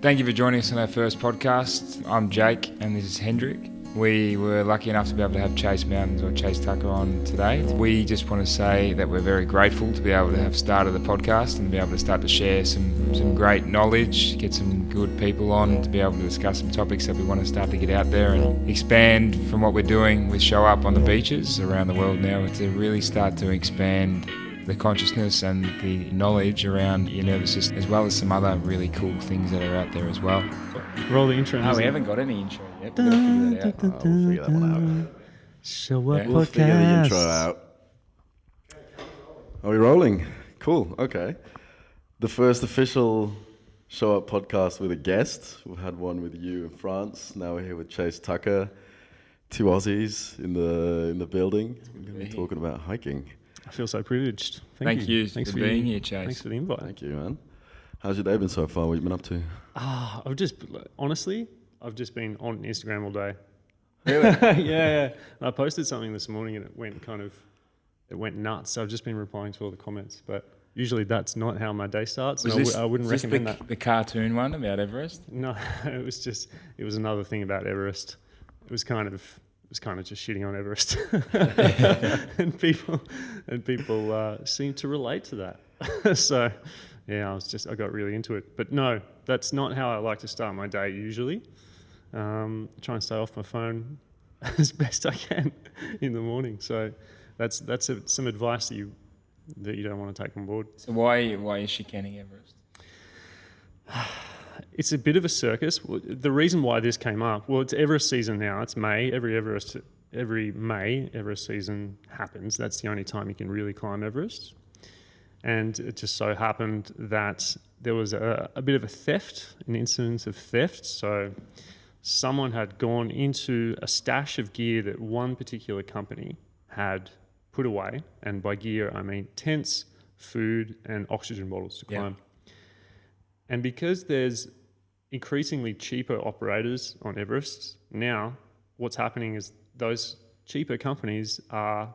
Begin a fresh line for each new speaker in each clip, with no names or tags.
Thank you for joining us on our first podcast. I'm Jake and this is Hendrik. We were lucky enough to be able to have Chase Mountains or Chase Tucker on today. We just want to say that we're very grateful to be able to have started the podcast and be able to start to share some great knowledge, get some good people on to be able to discuss some topics that we want to start to get out there and expand from what we're doing with SHOWUP on the beaches around the world now, to really start to expand the consciousness and the knowledge around your nervous system, as well as some other really cool things that are out there as well.
Roll the intro.
Oh, we haven't got any intro yet. We've got to figure that out.
We'll figure that one out.
SHOWUP
We'll figure the intro
podcast.
out. Are we rolling? Cool, okay. The first official SHOWUP podcast with a guest. We've had one with you in France. Now we're here with Chase Tucker. Two Aussies in the building. We're going to be talking about hiking.
I feel so privileged.
Thank you
Thanks
for being here, Chase.
Thanks for the invite.
Thank you, man. How's your day been so far? What have you been up to?
I've just been on Instagram all day.
Really?
yeah. I posted something this morning and it went nuts. So I've just been replying to all the comments, but usually that's not how my day starts. I wouldn't recommend that.
The cartoon one about Everest?
No, it was another thing about Everest. It was kind of just shitting on Everest, and people seem to relate to that. So, yeah, I got really into it. But no, that's not how I like to start my day usually. Try and stay off my phone as best I can in the morning. So that's some advice that you don't want to take on board.
So why are you chicaning Everest?
It's a bit of a circus. The reason why this came up, it's Everest season now. It's May. Every May, Everest season happens. That's the only time you can really climb Everest. And it just so happened that there was a bit of an incident of theft. So someone had gone into a stash of gear that one particular company had put away. And by gear, I mean tents, food, and oxygen bottles to climb. And because there's increasingly cheaper operators on Everest now, what's happening is those cheaper companies are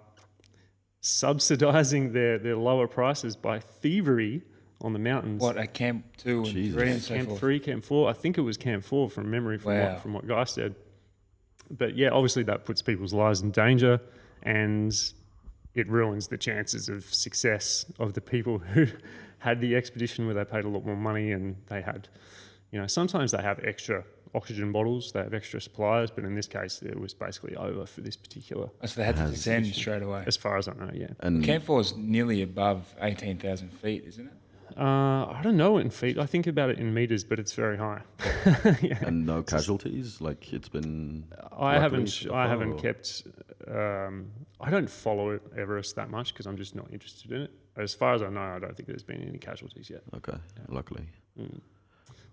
subsidizing their lower prices by thievery on the mountains.
What, at Camp 2 and 3 and so
Camp
forth?
3, Camp 4. I think it was Camp 4 from memory from what Guy said. But yeah, obviously that puts people's lives in danger and it ruins the chances of success of the people who had the expedition where they paid a lot more money and they had, sometimes they have extra oxygen bottles, they have extra suppliers, but in this case it was basically over for this particular.
So they had to descend straight away.
As far as I know, yeah.
And
Camp 4 is nearly above 18,000 feet, isn't it?
I don't know it in feet. I think about it in meters, but it's very high. Yeah.
and no casualties? Like it's been...
I haven't kept... I don't follow Everest that much because I'm just not interested in it. As far as I know, I don't think there's been any casualties yet.
Okay, luckily.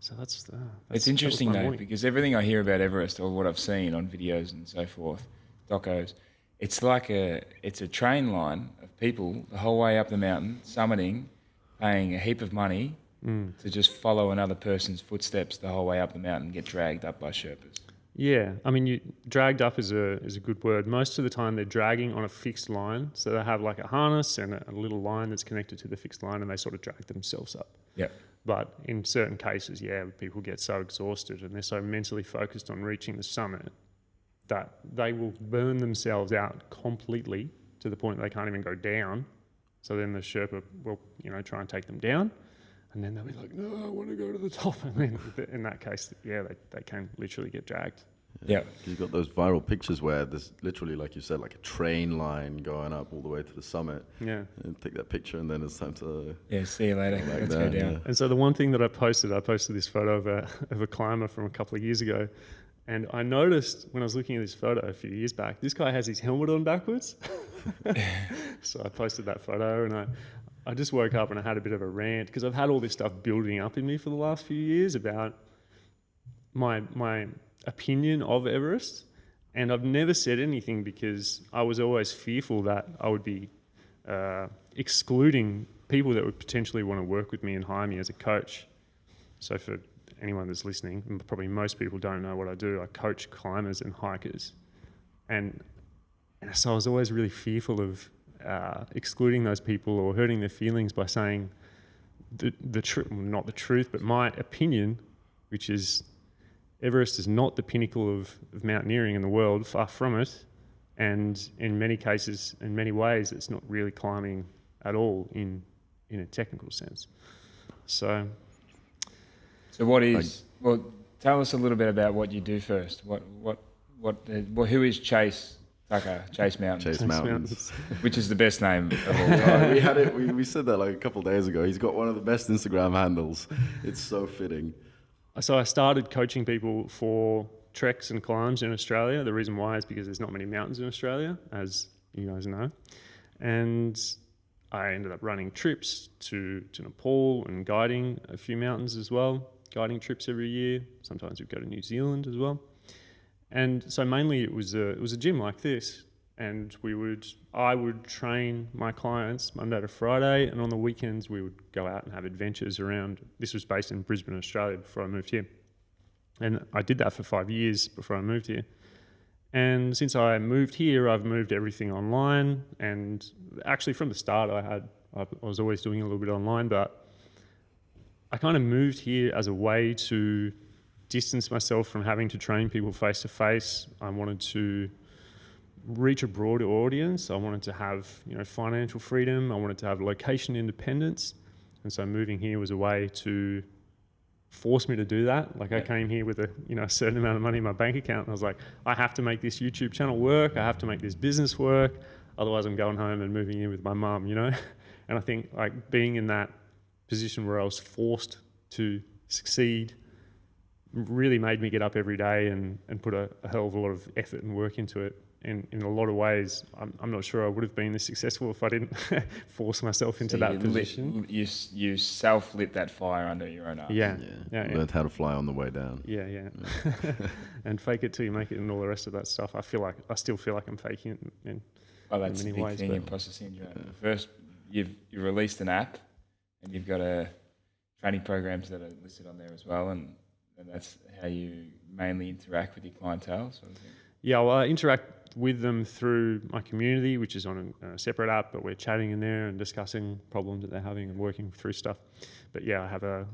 So that's
it's interesting though, because everything I hear about Everest or what I've seen on videos and so forth, docos, it's like it's a train line of people the whole way up the mountain, summiting, paying a heap of money to just follow another person's footsteps the whole way up the mountain, get dragged up by Sherpas.
Yeah, I mean, dragged up is a good word. Most of the time they're dragging on a fixed line. So they have like a harness and a little line that's connected to the fixed line and they sort of drag themselves up.
Yeah.
But in certain cases, people get so exhausted and they're so mentally focused on reaching the summit that they will burn themselves out completely to the point they can't even go down. So then the Sherpa will, try and take them down. And then they'll be like, no, I want to go to the top. And then in that case, they can literally get dragged.
Yeah.
You've got those viral pictures where there's literally, like you said, like a train line going up all the way to the summit.
Yeah.
And take that picture and then it's time to...
Yeah, see you later.
Like
Let's
that,
go down.
yeah.
And so the one thing that I posted this photo of a climber from a couple of years ago. And I noticed when I was looking at this photo a few years back, this guy has his helmet on backwards. So I posted that photo and I just woke up and I had a bit of a rant because I've had all this stuff building up in me for the last few years about my opinion of Everest, and I've never said anything because I was always fearful that I would be excluding people that would potentially want to work with me and hire me as a coach. So for anyone that's listening, and probably most people don't know what I do, I coach climbers and hikers. And so I was always really fearful of excluding those people or hurting their feelings by saying not the truth, but my opinion which is Everest is not the pinnacle of mountaineering in the world, far from it. And in many cases, in many ways, it's not really climbing at all in a technical sense. So
what is, well, tell us a little bit about what you do first. Who is Chase Tucker? Chase Mountains.
Chase Mountains.
Which is the best name of all time.
We had it. We said that like a couple of days ago. He's got one of the best Instagram handles. It's so fitting.
So I started coaching people for treks and climbs in Australia. The reason why is because there's not many mountains in Australia, as you guys know. And I ended up running trips to Nepal and guiding a few mountains as well, guiding trips every year. Sometimes we'd go to New Zealand as well. And so mainly it was a gym like this. And I would train my clients Monday to Friday, and on the weekends we would go out and have adventures around. This was based in Brisbane, Australia, before I moved here. And I did that for 5 years before I moved here. And since I moved here, I've moved everything online. And actually from the start, I was always doing a little bit online, but I kind of moved here as a way to distance myself from having to train people face to face. I wanted to reach a broader audience. I wanted to have, financial freedom. I wanted to have location independence. And so moving here was a way to force me to do that. Like I came here with a certain amount of money in my bank account, and I was like, I have to make this YouTube channel work. I have to make this business work. Otherwise I'm going home and moving in with my mum, And I think like being in that position where I was forced to succeed really made me get up every day and put a hell of a lot of effort and work into it. And in a lot of ways, I'm not sure I would have been this successful if I didn't force myself into that position.
You self-lit that fire under your own arse.
Yeah.
Learned how to fly on the way down.
Yeah. And fake it till you make it and all the rest of that stuff. I still feel like I'm faking it in
that's
many
the big
ways.
thing, imposter syndrome. First, you've released an app, and you've got training programs that are listed on there as well, and that's how you mainly interact with your clientele, sort of thing. Yeah,
well, I interact with them through my community, which is on a separate app, but we're chatting in there and discussing problems that they're having and working through stuff. But yeah, I have a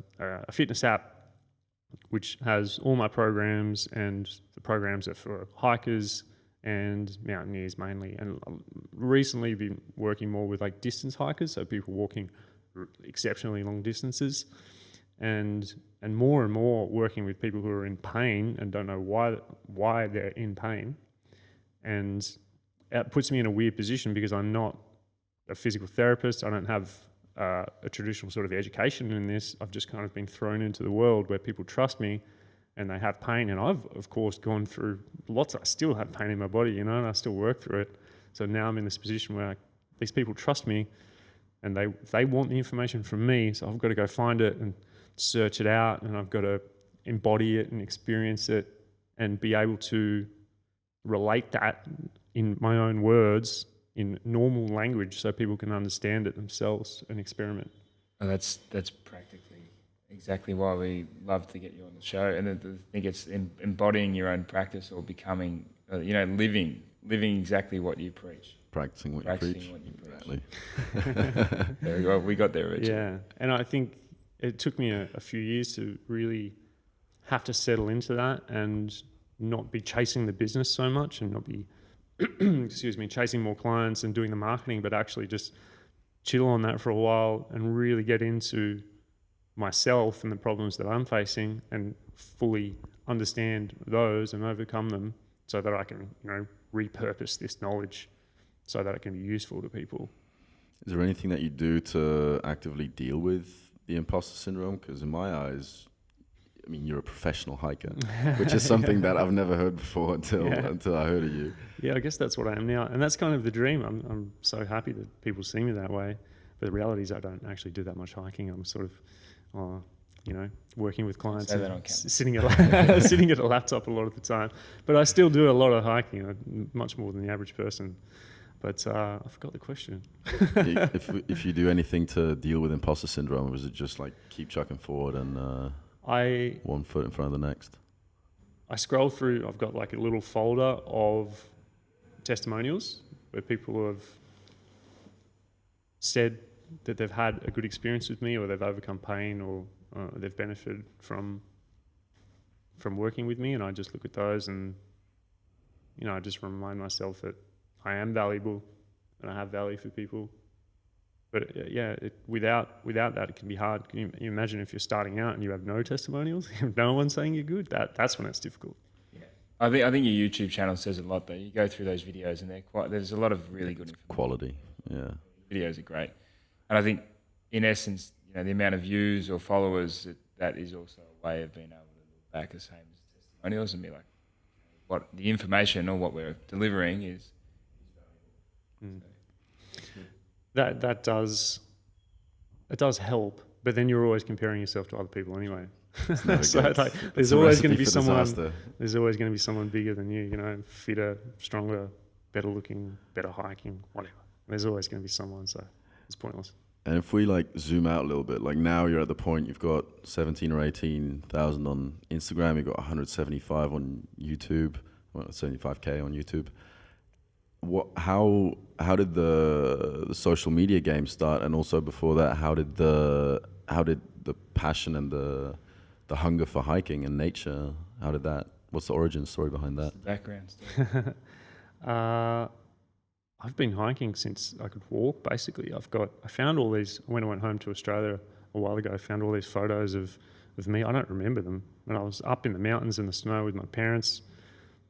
fitness app which has all my programs, and the programs are for hikers and mountaineers mainly. And recently been working more with like distance hikers, so people walking exceptionally long distances, and more working with people who are in pain and don't know why they're in pain. And it puts me in a weird position because I'm not a physical therapist. I don't have a traditional sort of education in this. I've just kind of been thrown into the world where people trust me and they have pain. And I've, of course, gone through lots. I still have pain in my body, and I still work through it. So now I'm in this position where these people trust me and they want the information from me. So I've got to go find it and search it out, and I've got to embody it and experience it and be able to relate that in my own words in normal language so people can understand it themselves and experiment.
Oh, that's practically exactly why we love to get you on the show. And I think it's embodying your own practice, or becoming, living exactly what you preach.
Practicing what you preach.
Exactly. There we go. We got there, Richard.
Yeah, and I think it took me a few years to really have to settle into that and not be chasing the business so much, and not be chasing more clients and doing the marketing, but actually just chill on that for a while and really get into myself and the problems that I'm facing and fully understand those and overcome them, so that I can repurpose this knowledge so that it can be useful to people.
Is there anything that you do to actively deal with the imposter syndrome? Because in my eyes, I mean, you're a professional hiker, which is something that I've never heard before until I heard of you.
Yeah, I guess that's what I am now. And that's kind of the dream. I'm so happy that people see me that way. But the reality is I don't actually do that much hiking. I'm sort of, working with clients and sitting at a laptop a lot of the time. But I still do a lot of hiking, much more than the average person. But I forgot the question.
If you do anything to deal with imposter syndrome, or is it just like keep chucking forward and one foot in front of the next?
I scroll through. I've got like a little folder of testimonials where people have said that they've had a good experience with me, or they've overcome pain, or they've benefited from from working with me, and I just look at those and, you know, I just remind myself that I am valuable and I have value for people. But without that, it can be hard. Can you imagine if you're starting out and you have no testimonials, no one saying you're good? That's when it's difficult.
Yeah, I think your YouTube channel says a lot. Though you go through those videos and there's a lot of really good information.
Quality. Yeah,
videos are great, and I think in essence, you know, the amount of views or followers that is also a way of being able to look back the same as testimonials and be like, what the information or what we're delivering is valuable. So,
that does help, but then you're always comparing yourself to other people anyway. So like, there's always going to be someone. There's always going to be someone bigger than you. You know, fitter, stronger, better looking, better hiking, whatever. There's always going to be someone. So it's pointless.
And if we like zoom out a little bit, like now you're at the point you've got 17 or 18,000 on Instagram, you've got 175 on YouTube, well, 75K on YouTube. How did the social media game start? And also before that, how did the passion and the hunger for hiking and nature, what's the origin story behind that?
Background story.
I've been hiking since I could walk, basically. I found all these, when I went home to Australia a while ago, I found all these photos of me. I don't remember them. When I was up in the mountains in the snow with my parents,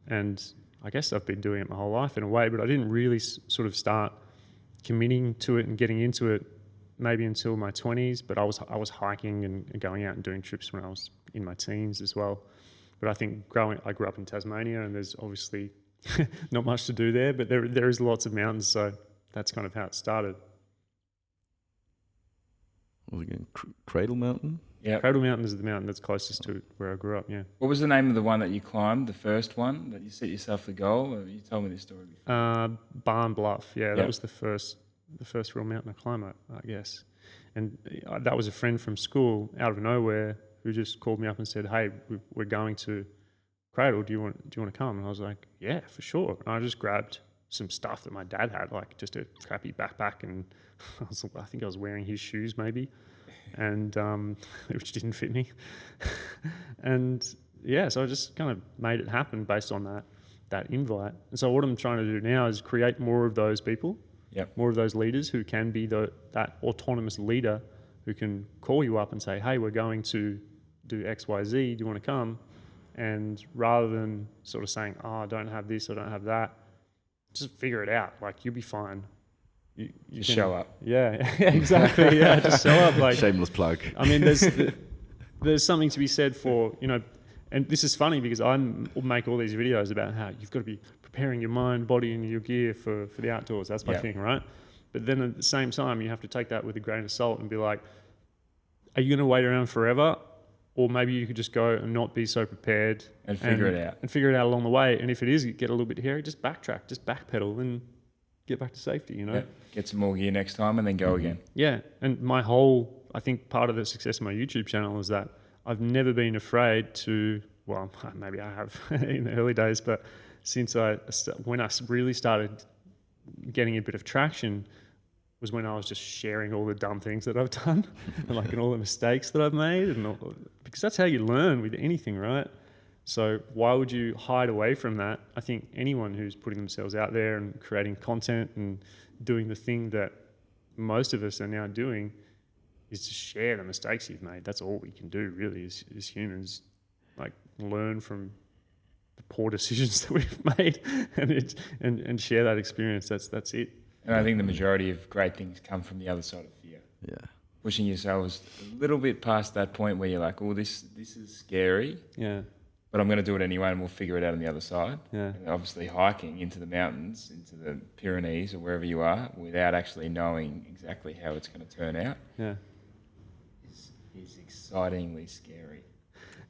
and I guess I've been doing it my whole life in a way, but I didn't really sort of start committing to it and getting into it maybe until my 20s, but I was hiking and going out and doing trips when I was in my teens as well. But I think I grew up in Tasmania, and there's obviously not much to do there, but there is lots of mountains, so that's kind of how it started.
What was it again? Cradle Mountain?
Yeah.
Cradle Mountain is the mountain that's closest to where I grew up, yeah.
What was the name of the one that you climbed, the first one, that you set yourself the goal? You told me this story before.
Barn Bluff, yeah, that was the first real mountain I climbed, I guess. And that was a friend from school, out of nowhere, who just called me up and said, hey, we're going to Cradle, do you want to come? And I was like, yeah, for sure. And I just grabbed some stuff that my dad had, like just a crappy backpack, and I think I was wearing his shoes maybe, and which didn't fit me. And yeah, so I just kind of made it happen based on that invite. And so what I'm trying to do now is create more of those people, more of those leaders who can be that autonomous leader who can call you up and say, hey, we're going to do X, Y, Z, do you want to come? And rather than sort of saying, oh, I don't have this, I don't have that, just figure it out. Like, you'll be fine. You
just show up.
Yeah, exactly. Yeah, just show up. Like,
shameless plug.
I mean, there's something to be said for, you know, and this is funny because I make all these videos about how you've got to be preparing your mind, body, and your gear for the outdoors. That's my thing, right? But then at the same time, you have to take that with a grain of salt and be like, are you going to wait around forever? Or maybe you could just go and not be so prepared.
And figure it out.
And figure it out along the way. And if it is, get a little bit hairy, just backtrack, just backpedal and get back to safety, you know?
Yeah. Get some more gear next time and then go again.
Yeah. And I think part of the success of my YouTube channel is that I've never been afraid to, well, maybe I have in the early days, but when I really started getting a bit of traction was when I was just sharing all the dumb things that I've done and all the mistakes that I've made, because that's how you learn with anything, right? So why would you hide away from that? I think anyone who's putting themselves out there and creating content and doing the thing that most of us are now doing is to share the mistakes you've made. That's all we can do really as humans, like learn from the poor decisions that we've made and share that experience. That's it.
And I think the majority of great things come from the other side of fear.
Yeah.
Pushing yourselves a little bit past that point where you're like, oh, this is scary.
Yeah.
But I'm going to do it anyway and we'll figure it out on the other side.
Yeah.
And obviously hiking into the mountains, into the Pyrenees or wherever you are, without actually knowing exactly how it's going to turn out is excitingly scary.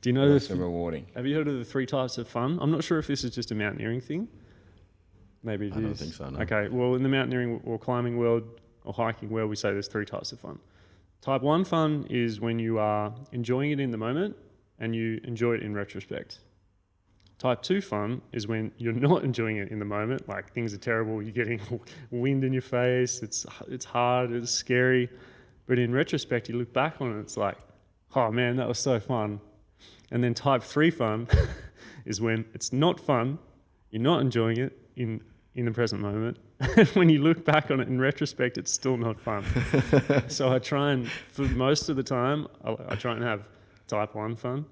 Do you know
also rewarding.
Have you heard of the 3 types of fun? I'm not sure if this is just a mountaineering thing. Maybe it is.
I don't think so, no.
Okay, well, in the mountaineering or climbing world or hiking world, we say there's 3 types of fun. Type 1 fun is when you are enjoying it in the moment and you enjoy it in retrospect. Type 2 fun is when you're not enjoying it in the moment, like things are terrible, you're getting wind in your face, it's hard, it's scary, but in retrospect, you look back on it, it's like, oh man, that was so fun. And then type 3 fun is when it's not fun, you're not enjoying it in the present moment. And when you look back on it in retrospect, it's still not fun. So I try and, for most of the time, I try and have type 1 fun.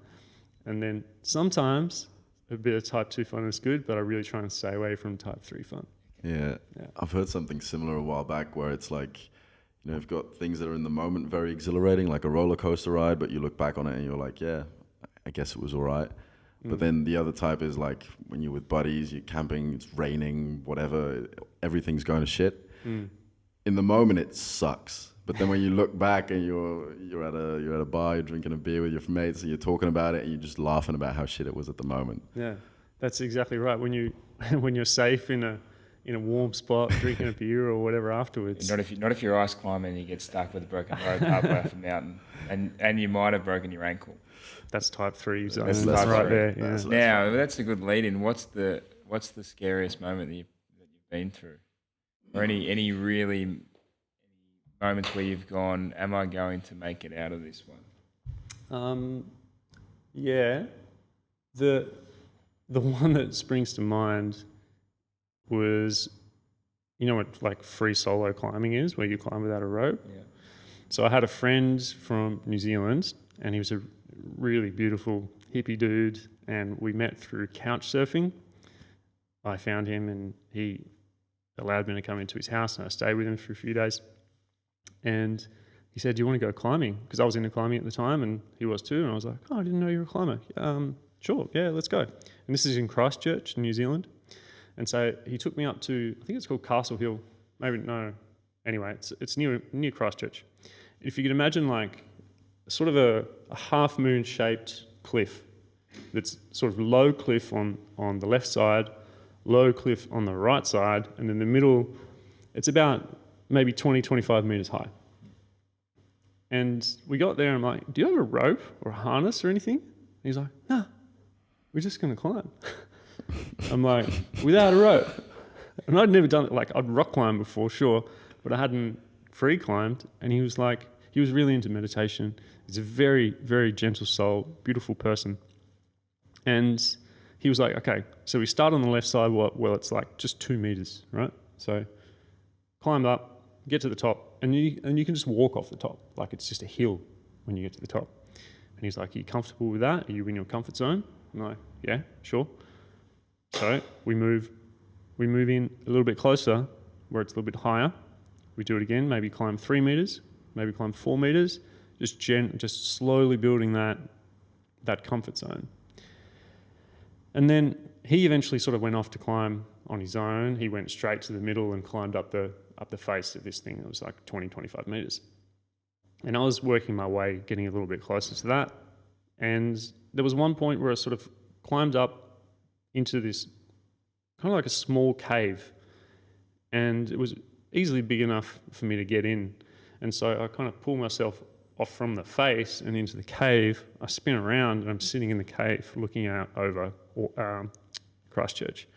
And then sometimes a bit of type 2 fun is good, but I really try and stay away from type 3 fun.
Yeah. I've heard something similar a while back where it's like, you know, you've got things that are in the moment very exhilarating, like a roller coaster ride, but you look back on it and you're like, yeah, I guess it was all right. But then the other type is like when you're with buddies, you're camping, it's raining, whatever, everything's going to shit. In the moment, it sucks. But then when you look back and you're at a bar, you're drinking a beer with your mates, and you're talking about it, and you're just laughing about how shit it was at the moment.
Yeah, that's exactly right. When you're safe in a warm spot, drinking a beer or whatever afterwards.
Not if you're ice climbing and you get stuck with a broken rope halfway up a mountain, and you might have broken your ankle.
That's type 3 zone.
That's
That's right
three.
there. Yeah.
Now that's a good lead in. What's the scariest moment that you've been through, or any really moments where you've gone, am I going to make it out of this one?
Yeah, the one that springs to mind was, you know what like free solo climbing is, where you climb without a rope.
Yeah.
So I had a friend from New Zealand, and he was a really beautiful hippie dude, and we met through couch surfing. I found him, and he allowed me to come into his house, and I stayed with him for a few days. And he said, "Do you want to go climbing?" Because I was into climbing at the time, and he was too. And I was like, "Oh, I didn't know you were a climber." Sure, yeah, let's go. And this is in Christchurch, New Zealand. And so he took me up to, I think it's called Castle Hill. Maybe, no. Anyway, it's near Christchurch. If you could imagine like sort of a half moon shaped cliff that's sort of low cliff on the left side, low cliff on the right side, and in the middle, it's about maybe 20, 25 meters high. And we got there and I'm like, "Do you have a rope or a harness or anything?" And he's like, "No, we're just going to climb." I'm like, "Without a rope?" And I'd never done it. Like, I'd rock climbed before, sure, but I hadn't free climbed. And he was like, he was really into meditation. He's a very, very gentle soul, beautiful person. And he was like, "Okay, so we start on the left side, well, it's like just 2 meters, right? So climb up, get to the top, and you can just walk off the top. Like, it's just a hill when you get to the top." And he's like, "Are you comfortable with that? Are you in your comfort zone?" I'm like, "Yeah, sure." So we move in a little bit closer, where it's a little bit higher. We do it again, maybe climb 3 meters, maybe climb 4 meters, just slowly building that comfort zone. And then he eventually sort of went off to climb on his own. He went straight to the middle and climbed up the face of this thing. It was like 20, 25 meters. And I was working my way, getting a little bit closer to that. And there was one point where I sort of climbed up into this kind of like a small cave. And it was easily big enough for me to get in. And so I kind of pull myself off from the face and into the cave. I spin around and I'm sitting in the cave looking out over Christchurch.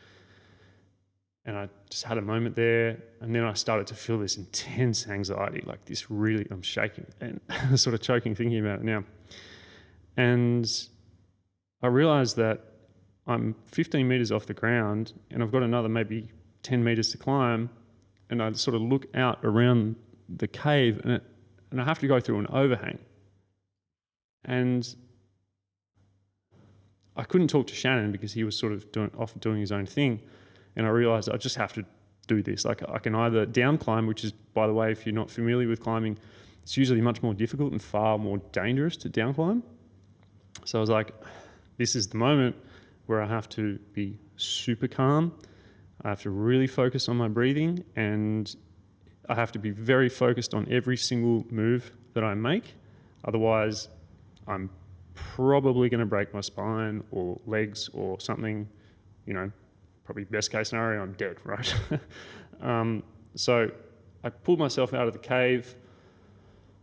And I just had a moment there, and then I started to feel this intense anxiety, like this really, I'm shaking and sort of choking thinking about it now. And I realized that I'm 15 meters off the ground and I've got another maybe 10 meters to climb, and I sort of look out around the cave and I have to go through an overhang. And I couldn't talk to Shannon because he was sort of off doing his own thing. And I realized I just have to do this. Like, I can either down climb, which is, by the way, if you're not familiar with climbing, it's usually much more difficult and far more dangerous to down climb. So I was like, this is the moment where I have to be super calm. I have to really focus on my breathing, and I have to be very focused on every single move that I make. Otherwise, I'm probably going to break my spine or legs or something, probably best case scenario, I'm dead, right? So I pulled myself out of the cave,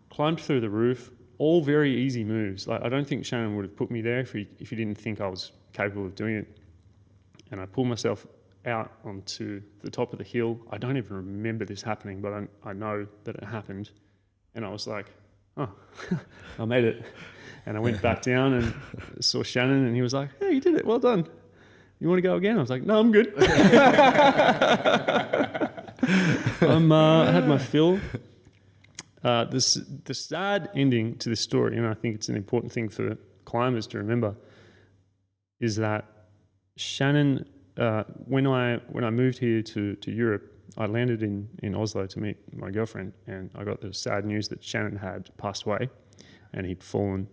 climbed through the roof, all very easy moves. Like, I don't think Shannon would have put me there if he didn't think I was capable of doing it. And I pulled myself out onto the top of the hill. I don't even remember this happening, but I know that it happened. And I was like, oh, I made it. And I went back down and saw Shannon, and he was like, hey, you did it. Well done. You want to go again? I was like, no, I'm good. I had my fill. The sad ending to this story, and I think it's an important thing for climbers to remember, is that Shannon, when I moved here to Europe, I landed in Oslo to meet my girlfriend, and I got the sad news that Shannon had passed away, and he'd fallen.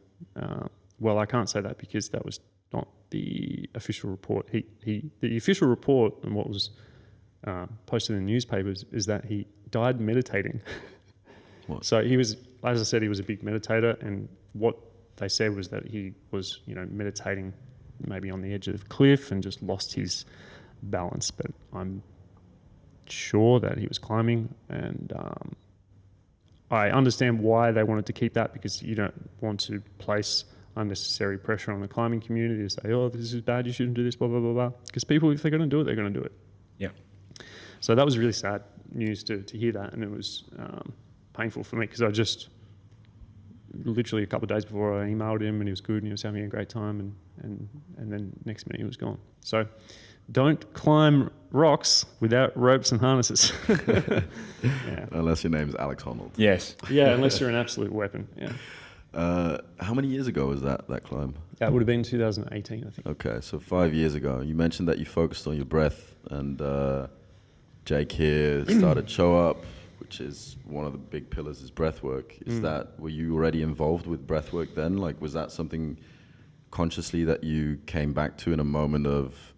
Well, I can't say that because that was not the official report. The official report and what was posted in the newspapers is that he died meditating.
What?
So he was, as I said, he was a big meditator, and what they said was that he was, meditating maybe on the edge of the cliff and just lost his balance. But I'm sure that he was climbing, and I understand why they wanted to keep that, because you don't want to place unnecessary pressure on the climbing community to say, oh, this is bad, you shouldn't do this, blah, blah, blah, blah. Because people, if they're going to do it, they're going to do it.
Yeah.
So that was really sad news to hear that, and it was painful for me, because I just literally a couple of days before I emailed him, and he was good and he was having a great time, and then next minute he was gone. So don't climb rocks without ropes and harnesses. Yeah.
Unless your name's Alex Honnold.
Yes.
Yeah, unless you're an absolute weapon. Yeah.
How many years ago was that climb?
That would have been 2018, I think.
Okay, so 5 years ago. You mentioned that you focused on your breath, and Jake here started SHOWUP, which is one of the big pillars is breathwork. Were you already involved with breathwork then? Like, was that something consciously that you came back to in a moment of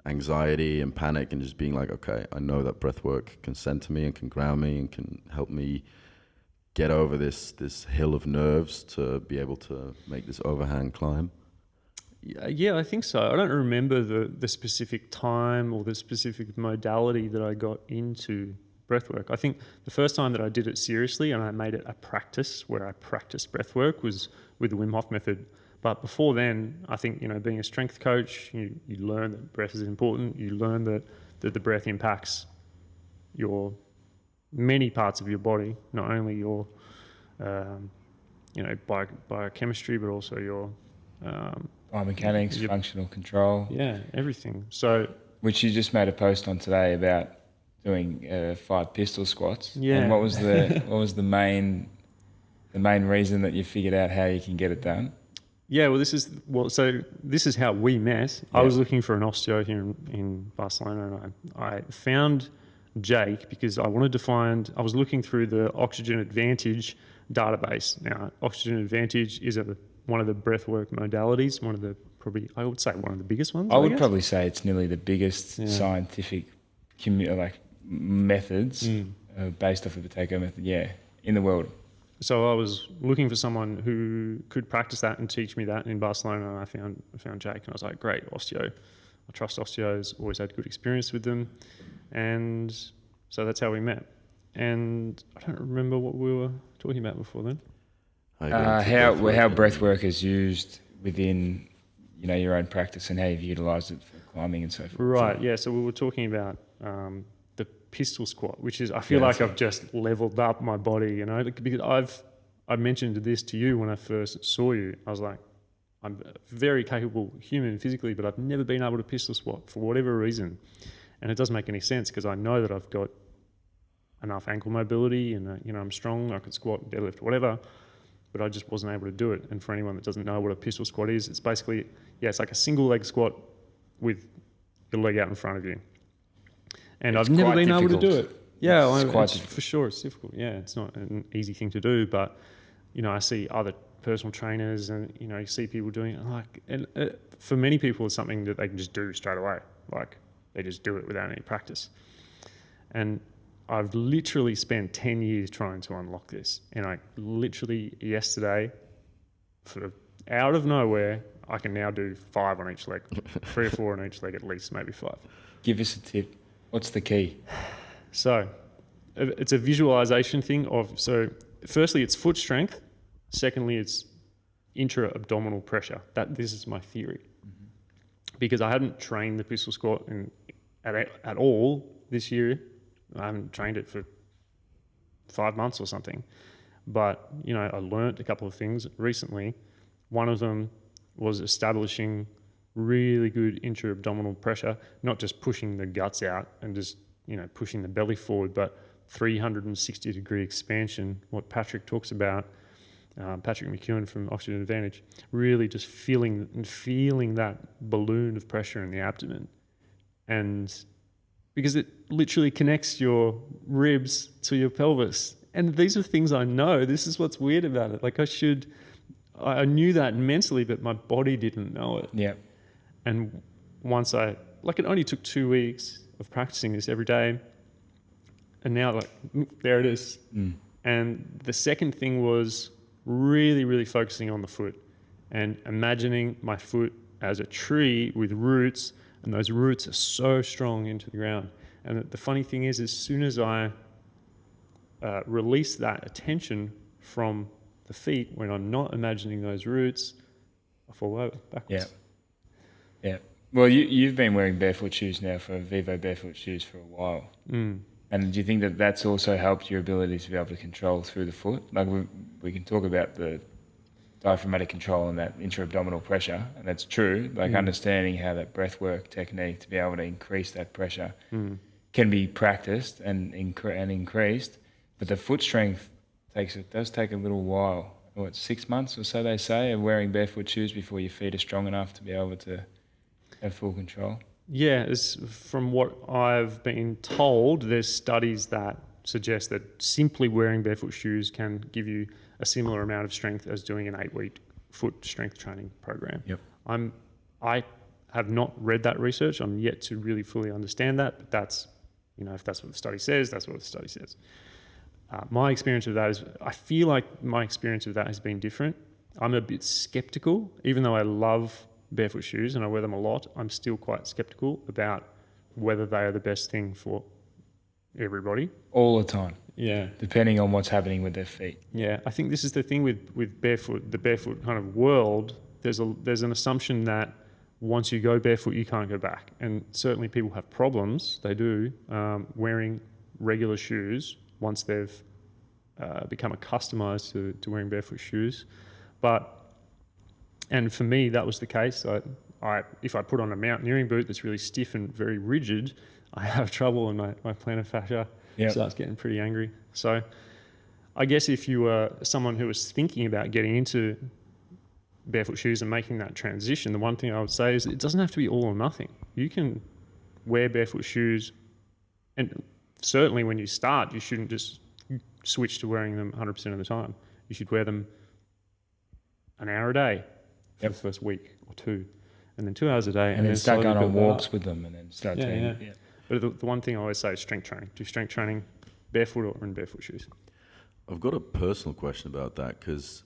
anxiety and panic, and just being like, okay, I know that breathwork can center me and can ground me and can help me get over this hill of nerves to be able to make this overhang climb?
Yeah, I think so. I don't remember the specific time or the specific modality that I got into breathwork. I think the first time that I did it seriously and I made it a practice where I practiced breathwork was with the Wim Hof method. But before then, I think, being a strength coach, you learn that breath is important. You learn that the breath impacts your many parts of your body, not only your, biochemistry, but also your
Biomechanics, functional control.
Yeah, everything. So,
which you just made a post on today about doing 5 pistol squats.
Yeah.
And what was the main reason that you figured out how you can get it done?
Yeah, so this is how we met. Yeah. I was looking for an osteo here in Barcelona, and I found Jake because I was looking through the Oxygen Advantage database. Now, Oxygen Advantage is one of the breathwork modalities, I would say one of the biggest ones.
I would probably say it's nearly the biggest scientific methods based off of the Take-Home method, in the world.
So I was looking for someone who could practice that and teach me that in Barcelona, and I found Jake, and I was like, great, osteo. I trust osteos, always had good experience with them, and so that's how we met. And I don't remember what we were talking about before then.
How breathwork is used within your own practice and how you've utilised it for climbing and so forth.
Right, yeah. So we were talking about the pistol squat, which is, I feel like I've just leveled up my body, because I mentioned this to you when I first saw you. I was like, I'm a very capable human physically, but I've never been able to pistol squat for whatever reason. And it doesn't make any sense because I know that I've got enough ankle mobility and, I'm strong, I could squat, deadlift, whatever, but I just wasn't able to do it. And for anyone that doesn't know what a pistol squat is, it's basically, it's like a single leg squat with your leg out in front of you. And I've never been able to do it. Yeah, it's for sure it's difficult. Yeah, it's not an easy thing to do, but, I see other personal trainers and, you see people doing it. And for many people, it's something that they can just do straight away. Like, they just do it without any practice. And I've literally spent 10 years trying to unlock this. And I literally yesterday, out of nowhere, I can now do 5 on each leg, 3 or 4 on each leg at least, maybe 5.
Give us a tip. What's the key?
So it's a visualization thing so firstly, it's foot strength. Secondly, it's intra-abdominal pressure. This is my theory. Mm-hmm. Because I hadn't trained the pistol squat at all this year. I haven't trained it for 5 months or something. But, you know, I learnt a couple of things recently. One of them was establishing really good intra-abdominal pressure, not just pushing the guts out and just, you know, pushing the belly forward, but 360-degree expansion, what Patrick talks about, Patrick McEwen from Oxygen Advantage, really just feeling that balloon of pressure in the abdomen. And because it literally connects your ribs to your pelvis. And these are things I know. This is what's weird about it. Like I knew that mentally, but my body didn't know it.
Yeah.
And once it only took 2 weeks of practicing this every day. And now, there it is. And the second thing was really, really focusing on the foot and imagining my foot as a tree with roots, and those roots are so strong into the ground. And the funny thing is, as soon as I release that attention from the feet, when I'm not imagining those roots, I fall over backwards.
Yeah. Well, you've been wearing barefoot shoes now Vivo barefoot shoes for a while. And do you think that that's also helped your ability to be able to control through the foot? Like we can talk about the diaphragmatic control and that intra-abdominal pressure, and that's true. Like understanding how that breathwork technique to be able to increase that pressure can be practiced and increased, but the foot strength does take a little while. What, 6 months or so they say of wearing barefoot shoes before your feet are strong enough to be able to have full control?
Yeah, from what I've been told, there's studies that suggest that simply wearing barefoot shoes can give you a similar amount of strength as doing an 8-week foot strength training program.
Yep.
I have not read that research. I'm yet to really fully understand that, but that's, you know, if that's what the study says, that's what the study says. My experience of that is, I feel like my experience of that has been different. I'm a bit skeptical, even though I love barefoot shoes and I wear them a lot. I'm still quite skeptical about whether they are the best thing for everybody.
All the time.
Yeah.
Depending on what's happening with their feet.
Yeah, I think this is the thing with barefoot, the barefoot kind of world. There's an assumption that once you go barefoot, you can't go back. And certainly people have problems, they do, wearing regular shoes once they've become accustomed to wearing barefoot shoes. And for me, that was the case. If I put on a mountaineering boot that's really stiff and very rigid, I have trouble and my plantar fascia starts getting pretty angry. So I guess if you were someone who was thinking about getting into barefoot shoes and making that transition, the one thing I would say is it doesn't have to be all or nothing. You can wear barefoot shoes, and certainly when you start, you shouldn't just switch to wearing them 100% of the time. You should wear them an hour a day for the first week or two, and then 2 hours a day.
And then start going on walks with them and then start training.
Yeah. But the one thing I always say is strength training. Do strength training barefoot or in barefoot shoes.
I've got a personal question about that, because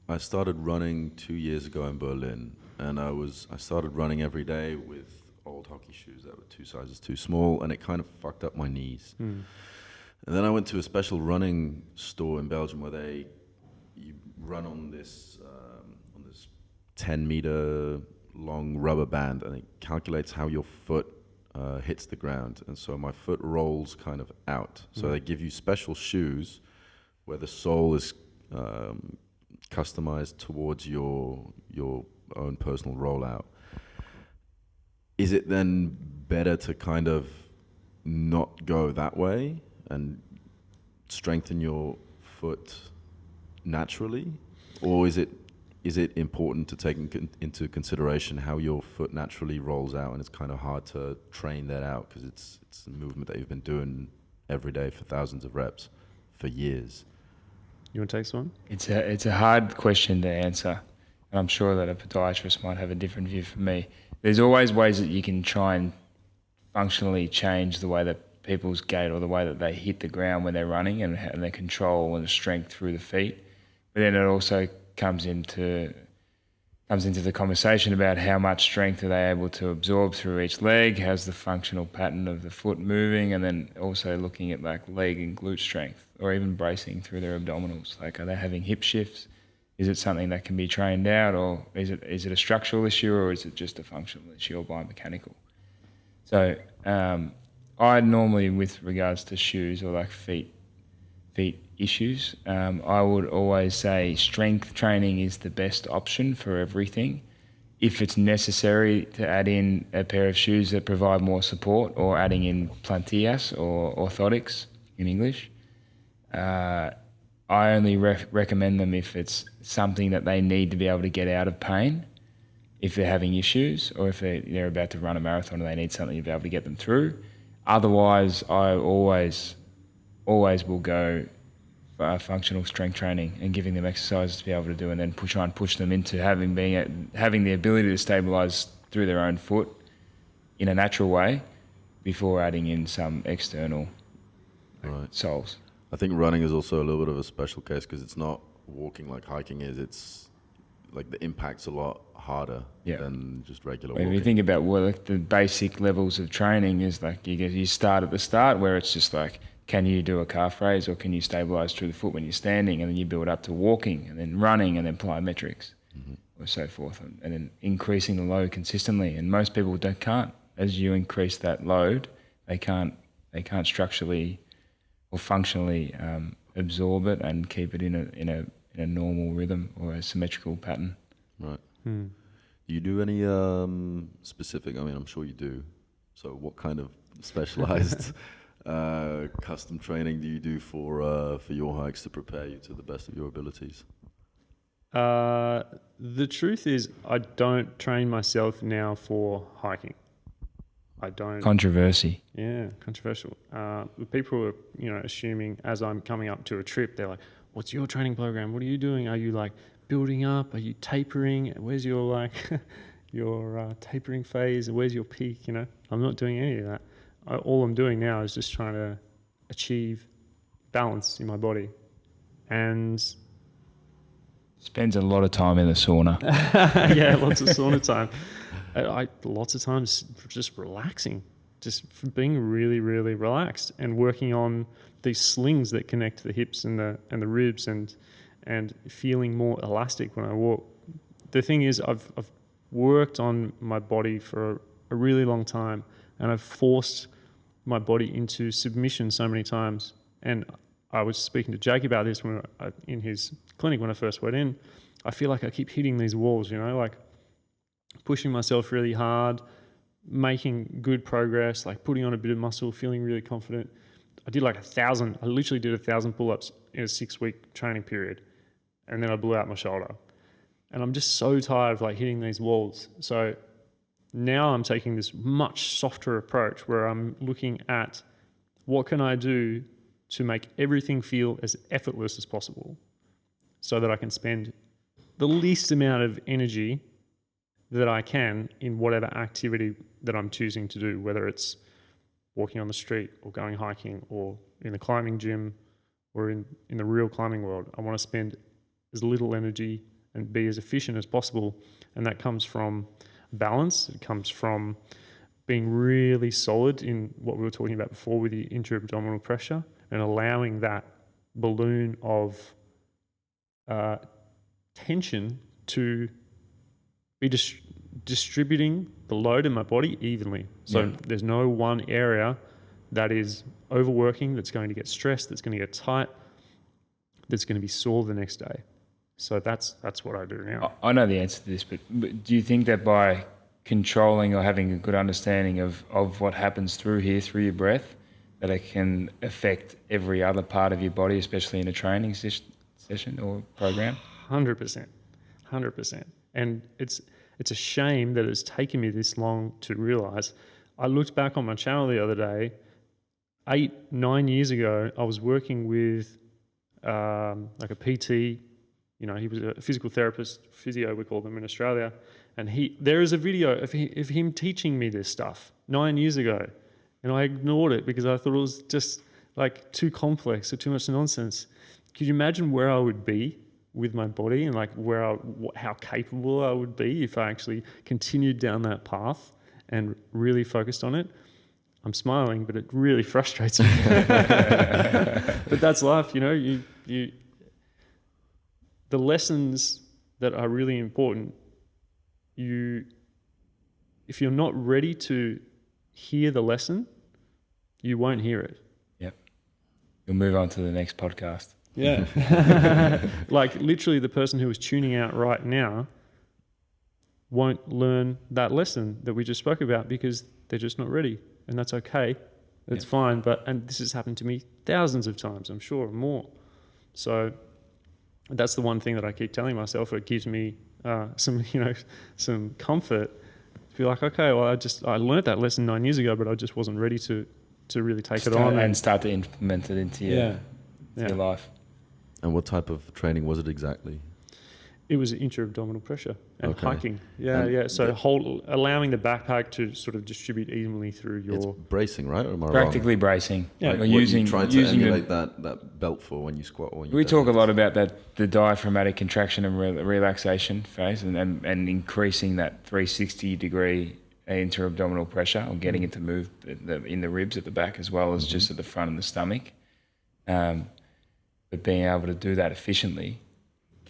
I started running 2 years ago in Berlin, and I started running every day with old hockey shoes that were 2 sizes too small, and it kind of fucked up my knees. And then I went to a special running store in Belgium where you run on this 10-meter long rubber band, and it calculates how your foot hits the ground, and so my foot rolls kind of out. So they give you special shoes where the sole is customized towards your own personal rollout. Is it then better to kind of not go that way and strengthen your foot naturally, or is it important to take into consideration how your foot naturally rolls out, and it's kind of hard to train that out because it's a movement that you've been doing every day for thousands of reps for years?
You want to take this one?
It's a hard question to answer, and I'm sure that a podiatrist might have a different view from me. There's always ways that you can try and functionally change the way that people's gait or the way that they hit the ground when they're running and their control and strength through the feet. But then it also comes into the conversation about how much strength are they able to absorb through each leg, how's the functional pattern of the foot moving, and then also looking at like leg and glute strength or even bracing through their abdominals. Like, are they having hip shifts? Is it something that can be trained out, or is it a structural issue, or is it just a functional issue or biomechanical? So I normally, with regards to shoes or like feet, feet issues. I would always say strength training is the best option for everything. If it's necessary to add in a pair of shoes that provide more support, or adding in plantillas or orthotics in English, I only recommend them if it's something that they need to be able to get out of pain, if they're having issues, or if they're about to run a marathon and they need something to be able to get them through. Otherwise, I always will go for functional strength training and giving them exercises to be able to do, and then push them into having the ability to stabilise through their own foot in a natural way before adding in some external soles.
I think running is also a little bit of a special case because it's not walking like hiking is. It's like the impact's a lot harder than just regular walking.
If you think about the basic levels of training is like you start at the start where it's just like, can you do a calf raise or can you stabilise through the foot when you're standing, and then you build up to walking and then running and then plyometrics or so forth, and then increasing the load consistently. And most people can't. As you increase that load, they can't structurally or functionally absorb it and keep it in a normal rhythm or a symmetrical pattern.
Right. Do you do any specific? I mean, I'm sure you do. So, what kind of specialized custom training do you do for your hikes to prepare you to the best of your abilities?
The truth is, I don't train myself now for hiking. I don't.
Controversy.
Yeah, controversial. People are, assuming as I'm coming up to a trip, they're like, "What's your training program? What are you doing? Are you like building up? Are you tapering? Where's your your tapering phase? Where's your peak?" I'm not doing any of that. All I'm doing now is just trying to achieve balance in my body, and
spends a lot of time in the sauna.
Yeah, lots of sauna time. Lots of times just relaxing, just being really, really relaxed and working on these slings that connect the hips and the ribs and feeling more elastic when I walk. The thing is, I've worked on my body for a really long time, and I've forced my body into submission so many times. And I was speaking to Jake about this in his clinic when I first went in. I feel like I keep hitting these walls, like pushing myself really hard, making good progress, like putting on a bit of muscle, feeling really confident. I did like 1,000. I literally did 1,000 pull-ups in a 6-week training period, and then I blew out my shoulder. And I'm just so tired of like hitting these walls. So now I'm taking this much softer approach where I'm looking at what can I do to make everything feel as effortless as possible so that I can spend the least amount of energy that I can in whatever activity that I'm choosing to do, whether it's walking on the street or going hiking or in the climbing gym or in the real climbing world. I want to spend as little energy and be as efficient as possible. And that comes from balance. It comes from being really solid in what we were talking about before with the intra-abdominal pressure and allowing that balloon of tension to be distributing the load in my body evenly. So there's no one area that is overworking, that's going to get stressed, that's going to get tight, that's going to be sore the next day. So that's what I do now.
I know the answer to this, but do you think that by controlling or having a good understanding of what happens through your breath, that it can affect every other part of your body, especially in a training session or program?
100%. And it's a shame that it's taken me this long to realize. I looked back on my channel the other day. 8-9 years ago, I was working with like a PT. He was a physical therapist, physio we call them in Australia. And there is a video of him teaching me this stuff 9 years ago. And I ignored it because I thought it was just like too complex or too much nonsense. Could you imagine where I would be with my body and like how capable I would be if I actually continued down that path and really focused on it? I'm smiling, but it really frustrates me. But that's life, the lessons that are really important, if you're not ready to hear the lesson, you won't hear it.
Yep. We'll move on to the next podcast.
Yeah. Like literally the person who is tuning out right now won't learn that lesson that we just spoke about because they're just not ready. And that's okay. It's fine. And this has happened to me thousands of times, I'm sure, more. So that's the one thing that I keep telling myself. It gives me some comfort to be like, okay, well, I learned that lesson 9 years ago, but I just wasn't ready to really take it on.
And start to implement it into your life.
And what type of training was it exactly?
It was intra-abdominal pressure and hiking.
And
So allowing the backpack to sort of distribute evenly through your...
It's bracing, right? Or am I
Practically
wrong?
bracing.
Yeah.
Like
Using trying to emulate that belt for when you squat or when you
We talk a lot about that, the diaphragmatic contraction and relaxation phase and increasing that 360-degree intra-abdominal pressure or getting it to move in the ribs at the back as well as just at the front of the stomach. But being able to do that efficiently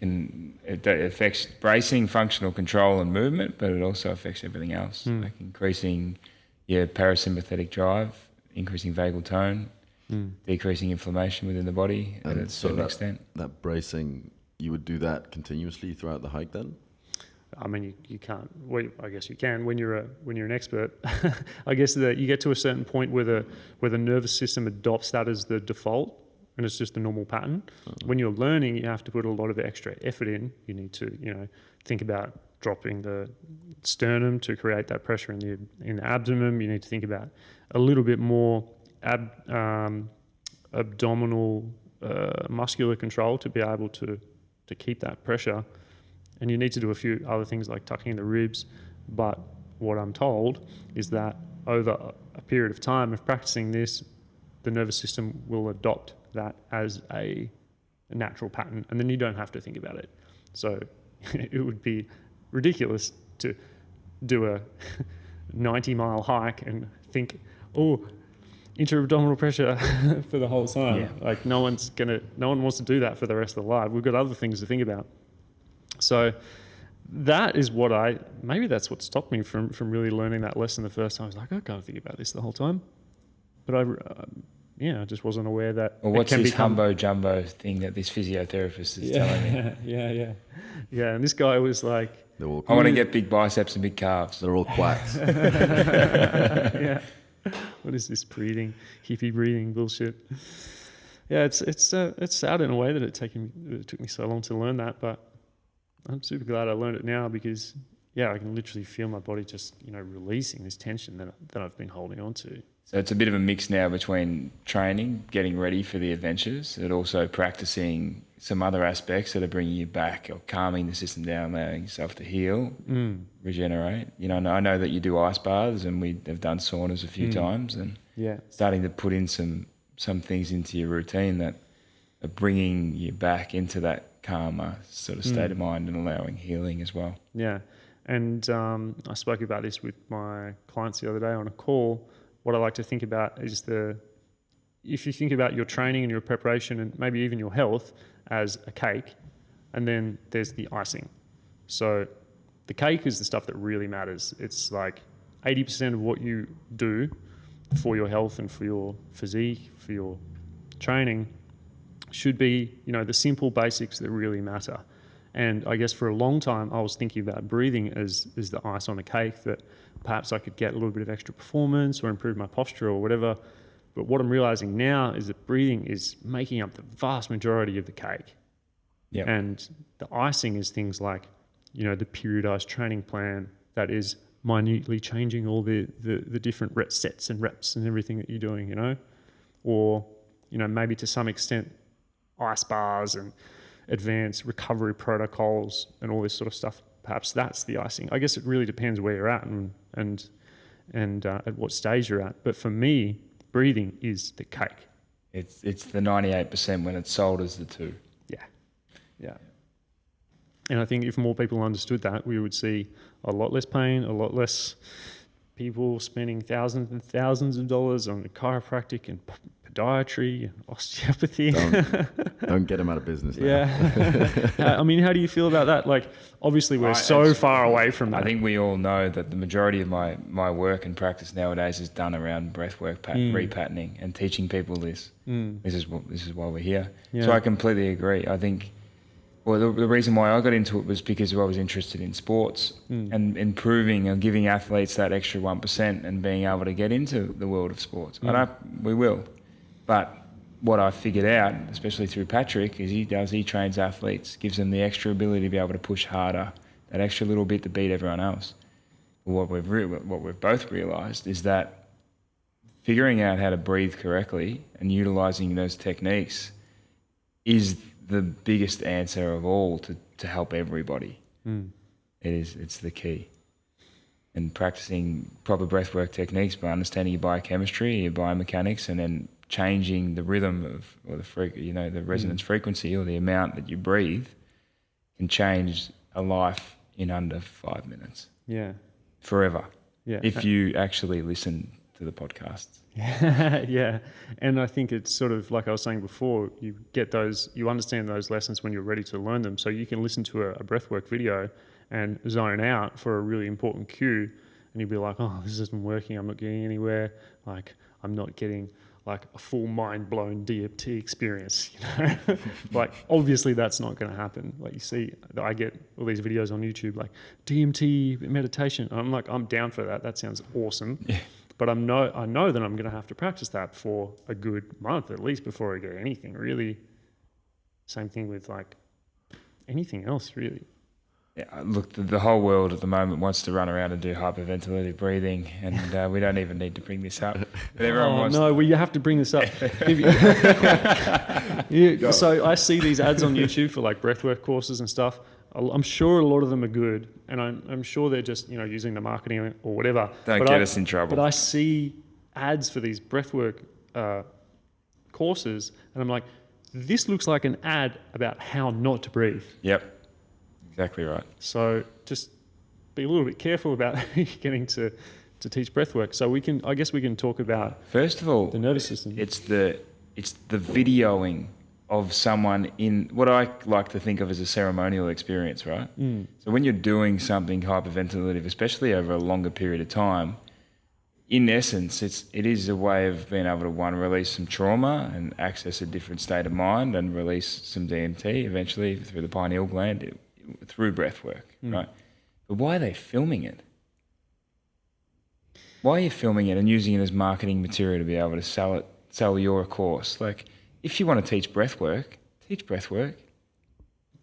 it affects bracing, functional control and movement, but it also affects everything else, like increasing your parasympathetic drive, increasing vagal tone, decreasing inflammation within the body at a certain extent.
That bracing, you would do that continuously throughout the hike then?
I mean, you can't. Well, I guess you can when you're an expert. I guess that you get to a certain point where the nervous system adopts that as the default, and it's just a normal pattern. When you're learning, you have to put a lot of extra effort in. You need to, think about dropping the sternum to create that pressure in the abdomen. You need to think about a little bit more abdominal muscular control to be able to keep that pressure. And you need to do a few other things like tucking in the ribs. But what I'm told is that over a period of time of practicing this, the nervous system will adopt that as a natural pattern, and then you don't have to think about it. So it would be ridiculous to do a 90-mile hike and think, intra-abdominal pressure for the whole time. Yeah. Like no one wants to do that for the rest of their life. We've got other things to think about. So that is maybe that's what stopped me from really learning that lesson the first time. I was like, I can't think about this the whole time. But I just wasn't aware that.
Or what's this humbo jumbo thing that this physiotherapist is telling me?
Yeah. And this guy was like,
I want to get big biceps and big calves.
They're all quacks.
Yeah. What is this hippie breathing bullshit? Yeah, it's sad in a way that it took me so long to learn that, but I'm super glad I learned it now because I can literally feel my body just releasing this tension that I've been holding on to.
So it's a bit of a mix now between training, getting ready for the adventures, and also practicing some other aspects that are bringing you back or calming the system down, allowing yourself to heal, regenerate. I know that you do ice baths, and we have done saunas a few times, and starting to put in some things into your routine that are bringing you back into that calmer sort of state of mind and allowing healing as well.
Yeah, and I spoke about this with my clients the other day on a call. What I like to think about is if you think about your training and your preparation and maybe even your health as a cake, and then there's the icing. So the cake is the stuff that really matters. It's like 80% of what you do for your health and for your physique, for your training, should be, the simple basics that really matter. And I guess for a long time, I was thinking about breathing as the ice on a cake, that perhaps I could get a little bit of extra performance or improve my posture or whatever. But what I'm realizing now is that breathing is making up the vast majority of the cake.
Yep.
And the icing is things like, the periodized training plan that is minutely changing all the different rep sets and reps and everything that you're doing, or, maybe to some extent, ice bars and advanced recovery protocols and all this sort of stuff. Perhaps that's the icing. I guess it really depends where you're at and at what stage you're at. But for me, breathing is the cake.
It's the 98% when it's sold as the 2.
Yeah. And I think if more people understood that, we would see a lot less pain, a lot less people spending thousands and thousands of dollars on chiropractic and podiatry, osteopathy.
Don't get him out of business now.
Yeah. I mean, how do you feel about that? Like, obviously we're so far away from that.
I think we all know that the majority of my work and practice nowadays is done around breathwork, repatterning, and teaching people this. This is why we're here.
Yeah.
So I completely agree. I think, well, the reason why I got into it was because I was interested in sports and improving and giving athletes that extra 1% and being able to get into the world of sports. We will. But what I figured out, especially through Patrick, is he trains athletes, gives them the extra ability to be able to push harder, that extra little bit to beat everyone else. What we've both realised is that figuring out how to breathe correctly and utilising those techniques is the biggest answer of all to help everybody. It's the key. And practicing proper breathwork techniques by understanding your biochemistry, your biomechanics, and then changing the rhythm of, or the resonance frequency or the amount that you breathe can change a life in under 5 minutes.
Yeah.
Forever.
Yeah.
If you actually listen to the podcasts.
Yeah. And I think it's sort of like I was saying before, you understand those lessons when you're ready to learn them. So you can listen to a breathwork video and zone out for a really important cue, and you'll be like, oh, this isn't working, I'm not getting anywhere, like I'm not getting like a full mind-blown DMT experience, like obviously that's not going to happen. Like you see, I get all these videos on YouTube like DMT meditation. I'm like, I'm down for that sounds awesome.
Yeah.
But I know that I'm going to have to practice that for a good month at least before I get anything really. Same thing with like anything else really.
Yeah, look, the whole world at the moment wants to run around and do hyperventilative breathing, and we don't even need to bring this up. But everyone wants.
No, well, you have to bring this up. So I see these ads on YouTube for like breathwork courses and stuff. I'm sure a lot of them are good, and I'm sure they're just using the marketing or whatever.
Don't get us in trouble.
But I see ads for these breathwork courses, and I'm like, this looks like an ad about how not to breathe.
Yep. Exactly right.
So just be a little bit careful about getting to teach breathwork. So I guess we can talk about,
first of all,
the nervous system.
It's the videoing of someone in what I like to think of as a ceremonial experience, right? So when you're doing something hyperventilative, especially over a longer period of time, in essence, it is a way of being able to, one, release some trauma and access a different state of mind and release some DMT eventually through the pineal gland, through breath work, right? But why are they filming it? Why are you filming it and using it as marketing material to be able to sell your course? Like, if you want to teach breath work, teach breath work.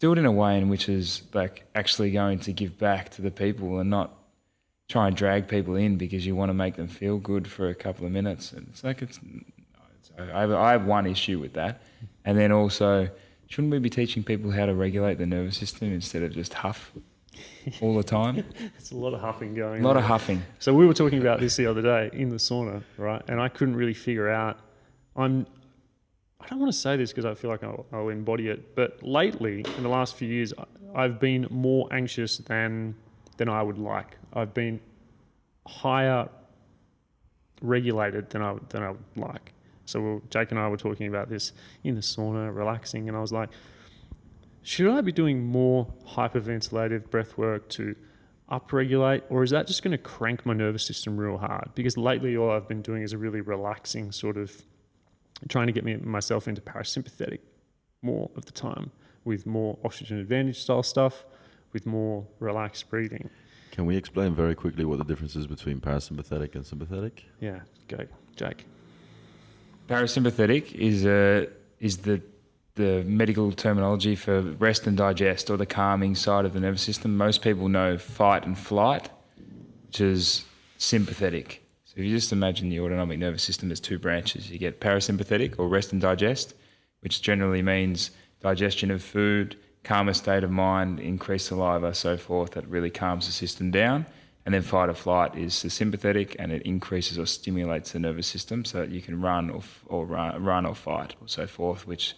Do it in a way in which is like actually going to give back to the people and not try and drag people in because you want to make them feel good for a couple of minutes. And it's like I have one issue with that. And then also, shouldn't we be teaching people how to regulate the nervous system instead of just huff all the time?
It's a lot of huffing going on.
A lot of huffing.
So we were talking about this the other day in the sauna, right? And I couldn't really figure out, I don't want to say this because I feel like I'll embody it, but lately, in the last few years, I've been more anxious than I would like. I've been higher regulated than I would like. So Jake and I were talking about this in the sauna, relaxing, and I was like, should I be doing more hyperventilative breath work to upregulate, or is that just going to crank my nervous system real hard? Because lately all I've been doing is a really relaxing sort of trying to get myself into parasympathetic more of the time with more oxygen advantage style stuff, with more relaxed breathing.
Can we explain very quickly what the difference is between parasympathetic and sympathetic?
Yeah, go, Jake.
Parasympathetic is the medical terminology for rest and digest, or the calming side of the nervous system. Most people know fight and flight, which is sympathetic. So if you just imagine the autonomic nervous system, there's two branches. You get parasympathetic, or rest and digest, which generally means digestion of food, calmer state of mind, increased saliva, so forth. That really calms the system down. And then fight or flight is the sympathetic, and it increases or stimulates the nervous system so that you can run or fight or so forth, which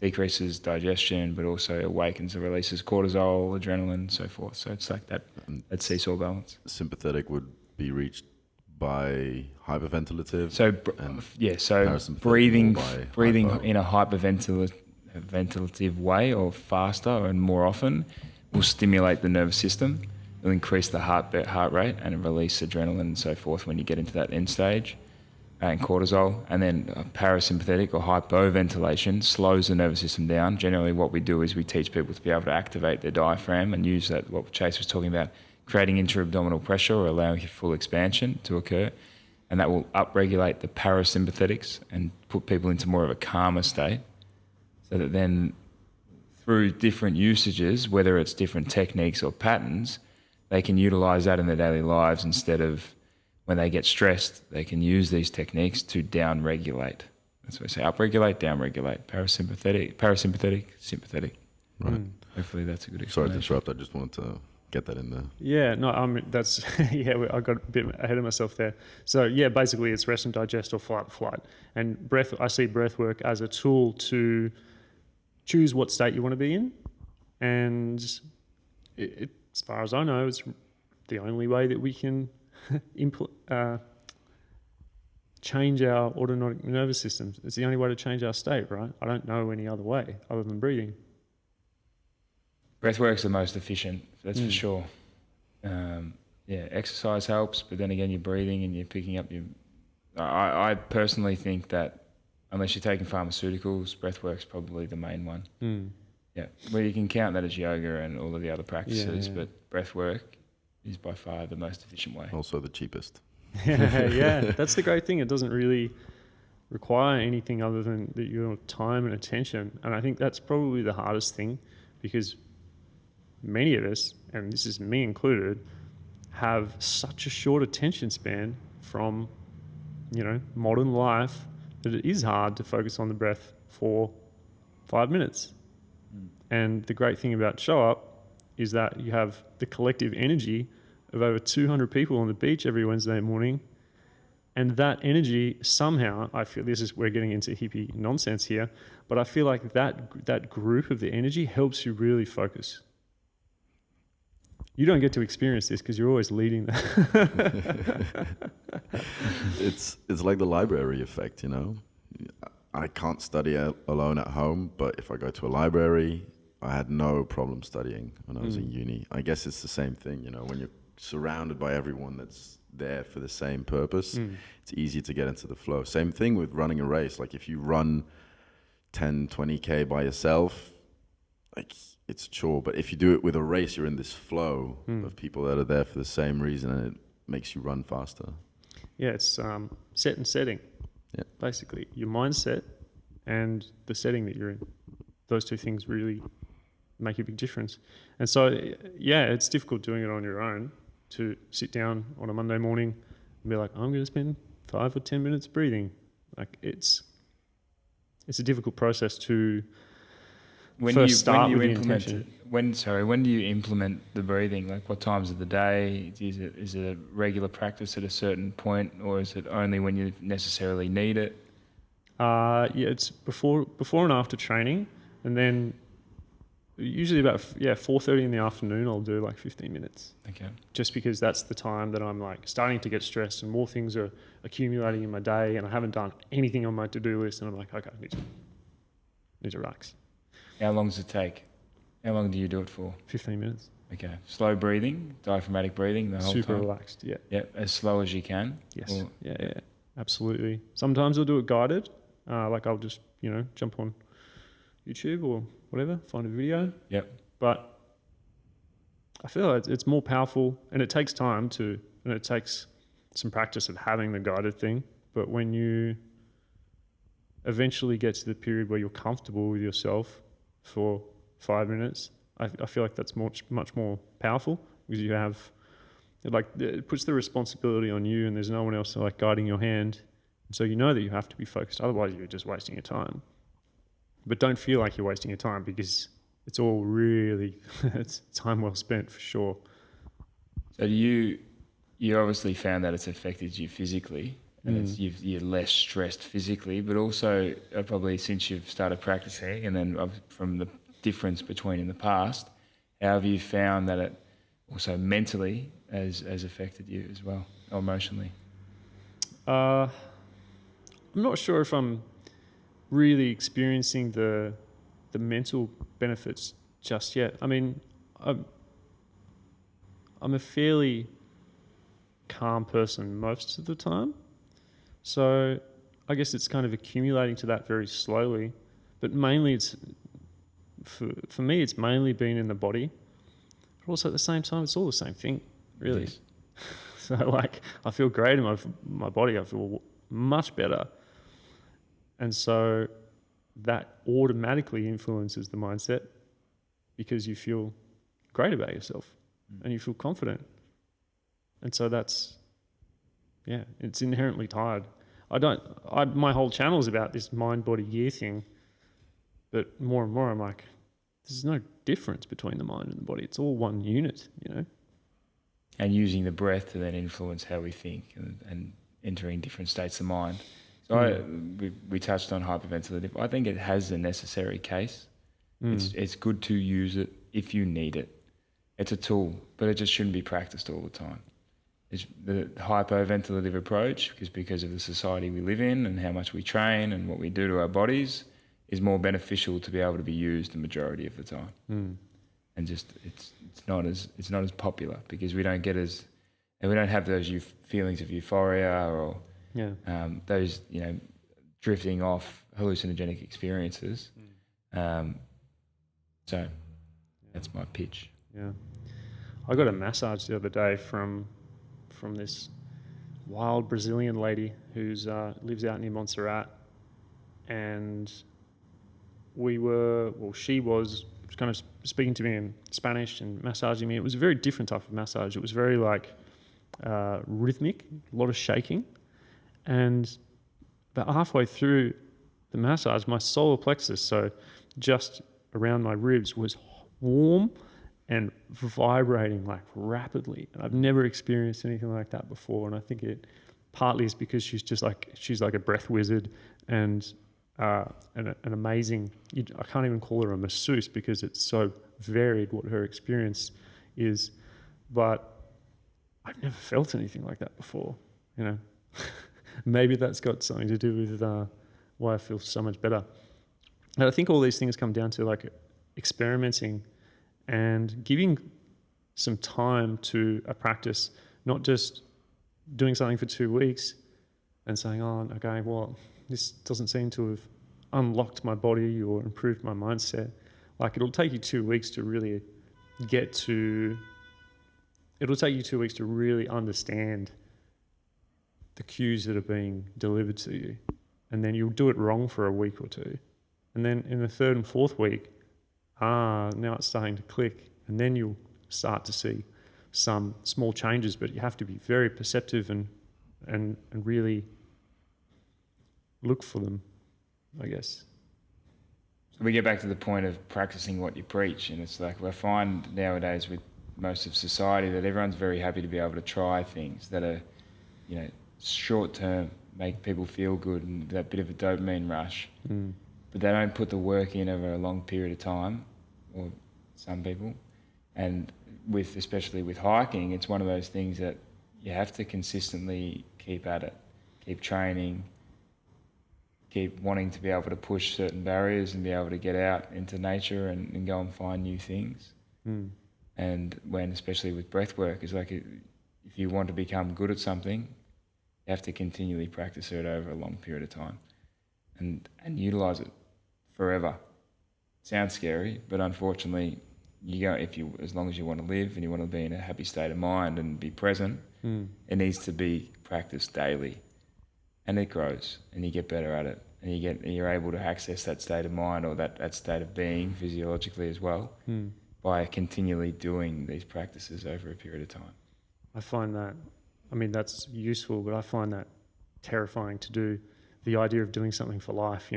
decreases digestion, but also awakens and releases cortisol, adrenaline, so forth. So it's like that seesaw balance.
Sympathetic would be reached by hyperventilative.
So
parasympathetic
breathing
by hypo.
in a hyperventilative way or faster and more often will stimulate the nervous system. It'll increase the heart rate and release adrenaline and so forth when you get into that end stage, and cortisol. And then parasympathetic or hypoventilation slows the nervous system down. Generally what we do is we teach people to be able to activate their diaphragm and use that, what Chase was talking about, creating intra-abdominal pressure or allowing full expansion to occur. And that will upregulate the parasympathetics and put people into more of a calmer state, so that then through different usages, whether it's different techniques or patterns, they can utilize that in their daily lives instead of when they get stressed, they can use these techniques to down-regulate. That's what I say, upregulate, down-regulate, parasympathetic, sympathetic.
Right.
Hopefully that's a good
Sorry
explanation.
to interrupt. I just wanted to get that in there.
Yeah, no, I mean, that's, I got a bit ahead of myself there. So yeah, basically it's rest and digest or flight. And I see breath work as a tool to choose what state you want to be in. And as far as I know, it's the only way that we can change our autonomic nervous systems. It's the only way to change our state, right? I don't know any other way other than breathing.
Breathwork's the most efficient, that's for sure. Exercise helps, but then again, you're breathing and you're picking up your... I personally think that unless you're taking pharmaceuticals, breathwork's probably the main one. Yeah, well, you can count that as yoga and all of the other practices, but breathwork is by far the most efficient way.
Also the cheapest.
Yeah, that's the great thing. It doesn't really require anything other than your time and attention. And I think that's probably the hardest thing, because many of us, and this is me included, have such a short attention span from, modern life, that it is hard to focus on the breath for 5 minutes. And the great thing about SHOWUP is that you have the collective energy of over 200 people on the beach every Wednesday morning. And that energy somehow, I feel we're getting into hippie nonsense here, but I feel like that group of the energy helps you really focus. You don't get to experience this because you're always leading that.
It's like the library effect, I can't study alone at home, but if I go to a library, I had no problem studying when I was in uni. I guess it's the same thing, when you're surrounded by everyone that's there for the same purpose, it's easy to get into the flow. Same thing with running a race. Like if you run 10, 20K by yourself, like it's a chore. But if you do it with a race, you're in this flow of people that are there for the same reason, and it makes you run faster. Yeah,
it's set and setting. Yeah. Basically, your mindset and the setting that you're in. Those two things really make a big difference. And so, yeah, it's difficult doing it on your own, to sit down on a Monday morning and be like, I'm going to spend 5 or 10 minutes breathing. Like it's a difficult process to when do you implement
the breathing? Like what times of the day? Is it a regular practice at a certain point, or is it only when you necessarily need it?
It's before and after training, and then usually about 4:30 in the afternoon I'll do like 15 minutes.
Okay.
Just because that's the time that I'm like starting to get stressed and more things are accumulating in my day, and I haven't done anything on my to-do list, and I'm like, okay, I need to relax.
How long does it take? How long do you do it for?
15 minutes.
Okay. Slow breathing, diaphragmatic breathing the whole time?
Super relaxed, yeah.
Yeah, as slow as you can?
Yes. Yeah, absolutely. Sometimes I'll do it guided. Like I'll just, jump on YouTube or whatever, find a video.
Yep.
But I feel like it's more powerful, and it takes time and it takes some practice of having the guided thing. But when you eventually get to the period where you're comfortable with yourself for 5 minutes, I feel like that's much more powerful, because you have, it puts the responsibility on you, and there's no one else like guiding your hand. So you know that you have to be focused, otherwise you're just wasting your time. But don't feel like you're wasting your time, because it's all really it's time well spent for sure.
So you obviously found that it's affected you physically, and you're less stressed physically, but also probably since you've started practicing, and then from the difference between in the past, how have you found that it also mentally has affected you as well, or emotionally?
I'm not sure if I'm really experiencing the mental benefits just yet. I mean, I'm a fairly calm person most of the time, so I guess it's kind of accumulating to that very slowly. But mainly, it's for me, it's mainly been in the body, but also at the same time, it's all the same thing, really.
Yes.
So like, I feel great in my body. I feel much better, and so that automatically influences the mindset because you feel great about yourself and you feel confident. And so that's, yeah, it's inherently tied. My whole channel is about this mind, body, gear thing, but more and more I'm like, there's no difference between the mind and the body. It's all one unit, you know?
And using the breath to then influence how we think and entering different states of mind. So we touched on hyperventilative. I think it has a necessary case. It's good to use it if you need it. It's a tool, but it just shouldn't be practiced all the time. It's the hypoventilative approach, because of the society we live in and how much we train and what we do to our bodies, is more beneficial to be able to be used the majority of the time. And just it's not as popular because we don't have those feelings of euphoria or those drifting off hallucinogenic experiences. So that's my pitch.
Yeah, I got a massage the other day from this wild Brazilian lady who's lives out near Montserrat, and she was kind of speaking to me in Spanish and massaging me. It was a very different type of massage. It was very like rhythmic, a lot of shaking, and about halfway through the massage, my solar plexus, so just around my ribs, was warm and vibrating like rapidly. And I've never experienced anything like that before. And I think it partly is because she's like a breath wizard and an amazing, I can't even call her a masseuse because it's so varied what her experience is. But I've never felt anything like that before, you know. Maybe that's got something to do with why I feel so much better. And I think all these things come down to like experimenting and giving some time to a practice, not just doing something for 2 weeks and saying, oh, okay, well, this doesn't seem to have unlocked my body or improved my mindset. Like it'll take you 2 weeks to really understand the cues that are being delivered to you. And then you'll do it wrong for a week or two. And then in the third and fourth week, now it's starting to click. And then you'll start to see some small changes, but you have to be very perceptive and really look for them, I guess.
So we get back to the point of practicing what you preach. And it's like I find nowadays with most of society that everyone's very happy to be able to try things that are, short term, make people feel good and that bit of a dopamine rush. But they don't put the work in over a long period of time, or some people. And especially with hiking, it's one of those things that you have to consistently keep at it, keep training, keep wanting to be able to push certain barriers and be able to get out into nature and go and find new things. And especially with breathwork, it's like if you want to become good at something, you have to continually practice it over a long period of time and utilize it forever. Sounds scary, but unfortunately, as long as you want to live and you want to be in a happy state of mind and be present, it needs to be practiced daily, and it grows, and you get better at it, and you're able to access that state of mind or that state of being physiologically as well by continually doing these practices over a period of time.
I find that, that's useful, but I find that terrifying to do. The idea of doing something for life,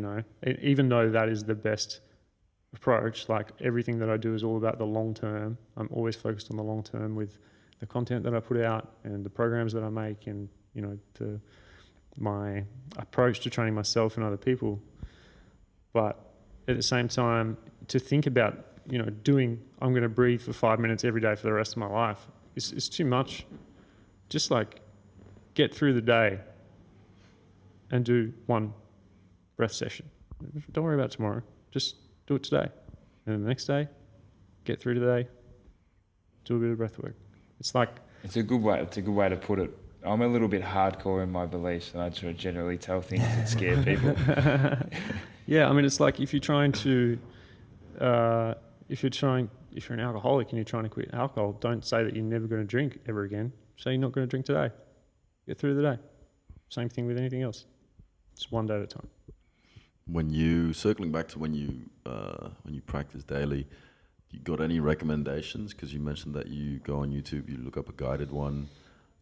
even though that is the best approach, like everything that I do is all about the long term. I'm always focused on the long term with the content that I put out and the programs that I make and, my approach to training myself and other people. But at the same time, to think about, I'm going to breathe for 5 minutes every day for the rest of my life, it's too much. Just like get through the day and do one breath session. Don't worry about tomorrow. Just do it today. And then the next day, get through today, do a bit of breath work. It's like...
It's a good way to put it. I'm a little bit hardcore in my beliefs, and I sort of generally tell things that scare people.
Yeah, I mean, it's like if you're trying to... if you're an alcoholic and you're trying to quit alcohol, don't say that you're never going to drink ever again. Say you're not going to drink today. Get through the day. Same thing with anything else. Just one day at a time.
Circling back to when you practice daily, you got any recommendations? Because you mentioned that you go on YouTube, you look up a guided one.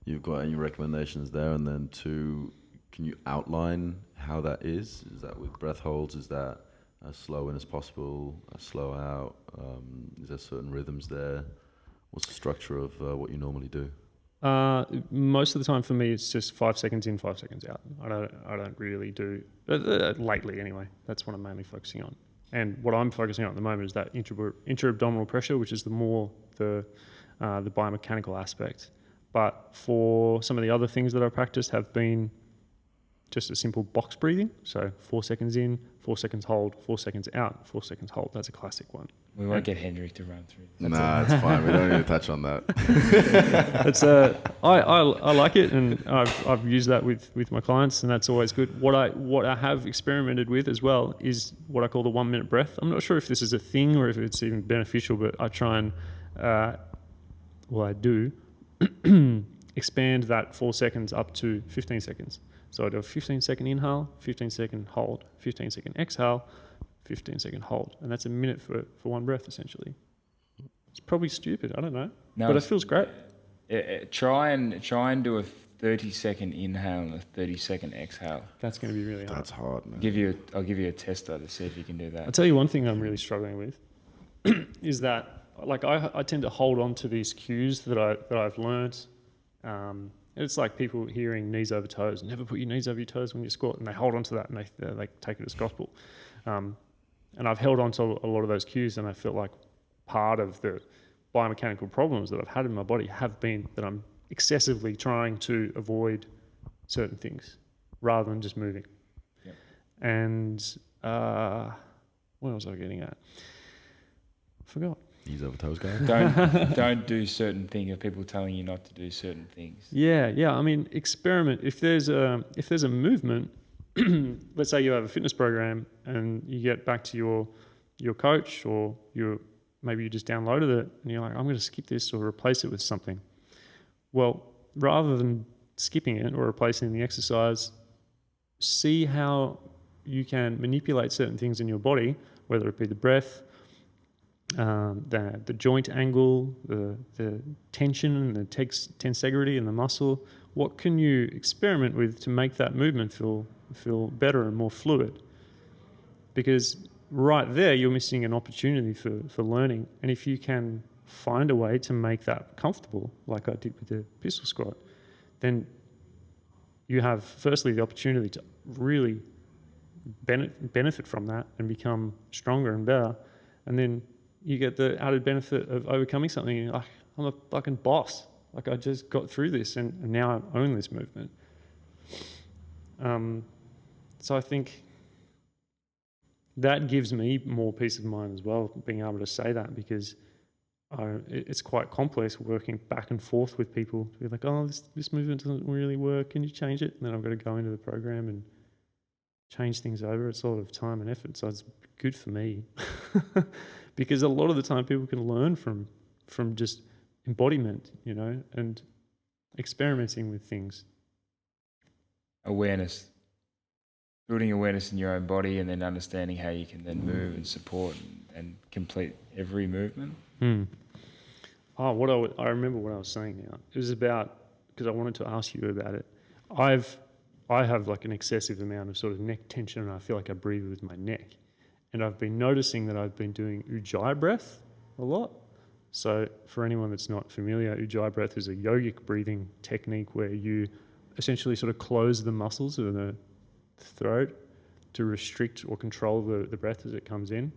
You've got any recommendations there? And then 2, can you outline how that is? Is that with breath holds? Is that as slow in as possible, as slow out? Is there certain rhythms there? What's the structure of what you normally do?
Most of the time for me, it's just 5 seconds in, 5 seconds out. I don't really do lately anyway. That's what I'm mainly focusing on. And what I'm focusing on at the moment is that intra-abdominal pressure, which is the biomechanical aspect. But for some of the other things that I've practiced have been just a simple box breathing. So 4 seconds in, 4 seconds hold, 4 seconds out, 4 seconds hold. That's a classic one.
We won't get Hendrik to run through this.
Nah, it's fine. We don't need to touch on that.
I like it, and I've used that with my clients, and that's always good. What I have experimented with as well is what I call the 1 minute breath. I'm not sure if this is a thing or if it's even beneficial, but I try and I do expand that 4 seconds up to 15 seconds. So I do a 15-second inhale, 15-second hold, 15-second exhale, 15-second hold. And that's a minute for one breath, essentially. It's probably stupid, I don't know. No, but it feels great.
Try and do a 30-second inhale and a 30-second exhale.
That's going to be really hard.
That's hard, man.
I'll give you a tester to see if you can do that.
I'll tell you one thing I'm really struggling with is that I tend to hold on to these cues that I've learnt. It's like people hearing knees over toes. Never put your knees over your toes when you squat, and they hold on to that and they take it as gospel. And I've held on to a lot of those cues, and I felt like part of the biomechanical problems that I've had in my body have been that I'm excessively trying to avoid certain things rather than just moving. Yep. And what was I getting at? Forgot.
Knees over toes, guy.
Don't do certain things. If people telling you not to do certain things.
Yeah. I mean, experiment. If there's a movement, let's say you have a fitness program and you get back to your coach, or maybe you just downloaded it and you're like, I'm going to skip this or replace it with something. Well, rather than skipping it or replacing the exercise, see how you can manipulate certain things in your body, whether it be the breath, the joint angle, the tension and the tensegrity in the muscle. What can you experiment with to make that movement feel better and more fluid? Because right there, you're missing an opportunity for learning. And if you can find a way to make that comfortable, like I did with the pistol squat, then you have, firstly, the opportunity to really benefit from that and become stronger and better. And then you get the added benefit of overcoming something. You're like, I'm a fucking boss. Like, I just got through this and now I own this movement. So I think that gives me more peace of mind as well, being able to say that, because it's quite complex working back and forth with people to be like, oh, this movement doesn't really work. Can you change it? And then I've got to go into the program and change things over. It's a lot of time and effort. So it's good for me because a lot of the time people can learn from just embodiment, and experimenting with things.
Awareness. Building awareness in your own body, and then understanding how you can then move and support and complete every movement.
Oh, I remember what I was saying now. It was about, because I wanted to ask you about it. I have like an excessive amount of sort of neck tension, and I feel like I breathe with my neck. And I've been noticing that I've been doing ujjayi breath a lot. So for anyone that's not familiar, ujjayi breath is a yogic breathing technique where you essentially sort of close the muscles of the throat to restrict or control the breath as it comes in.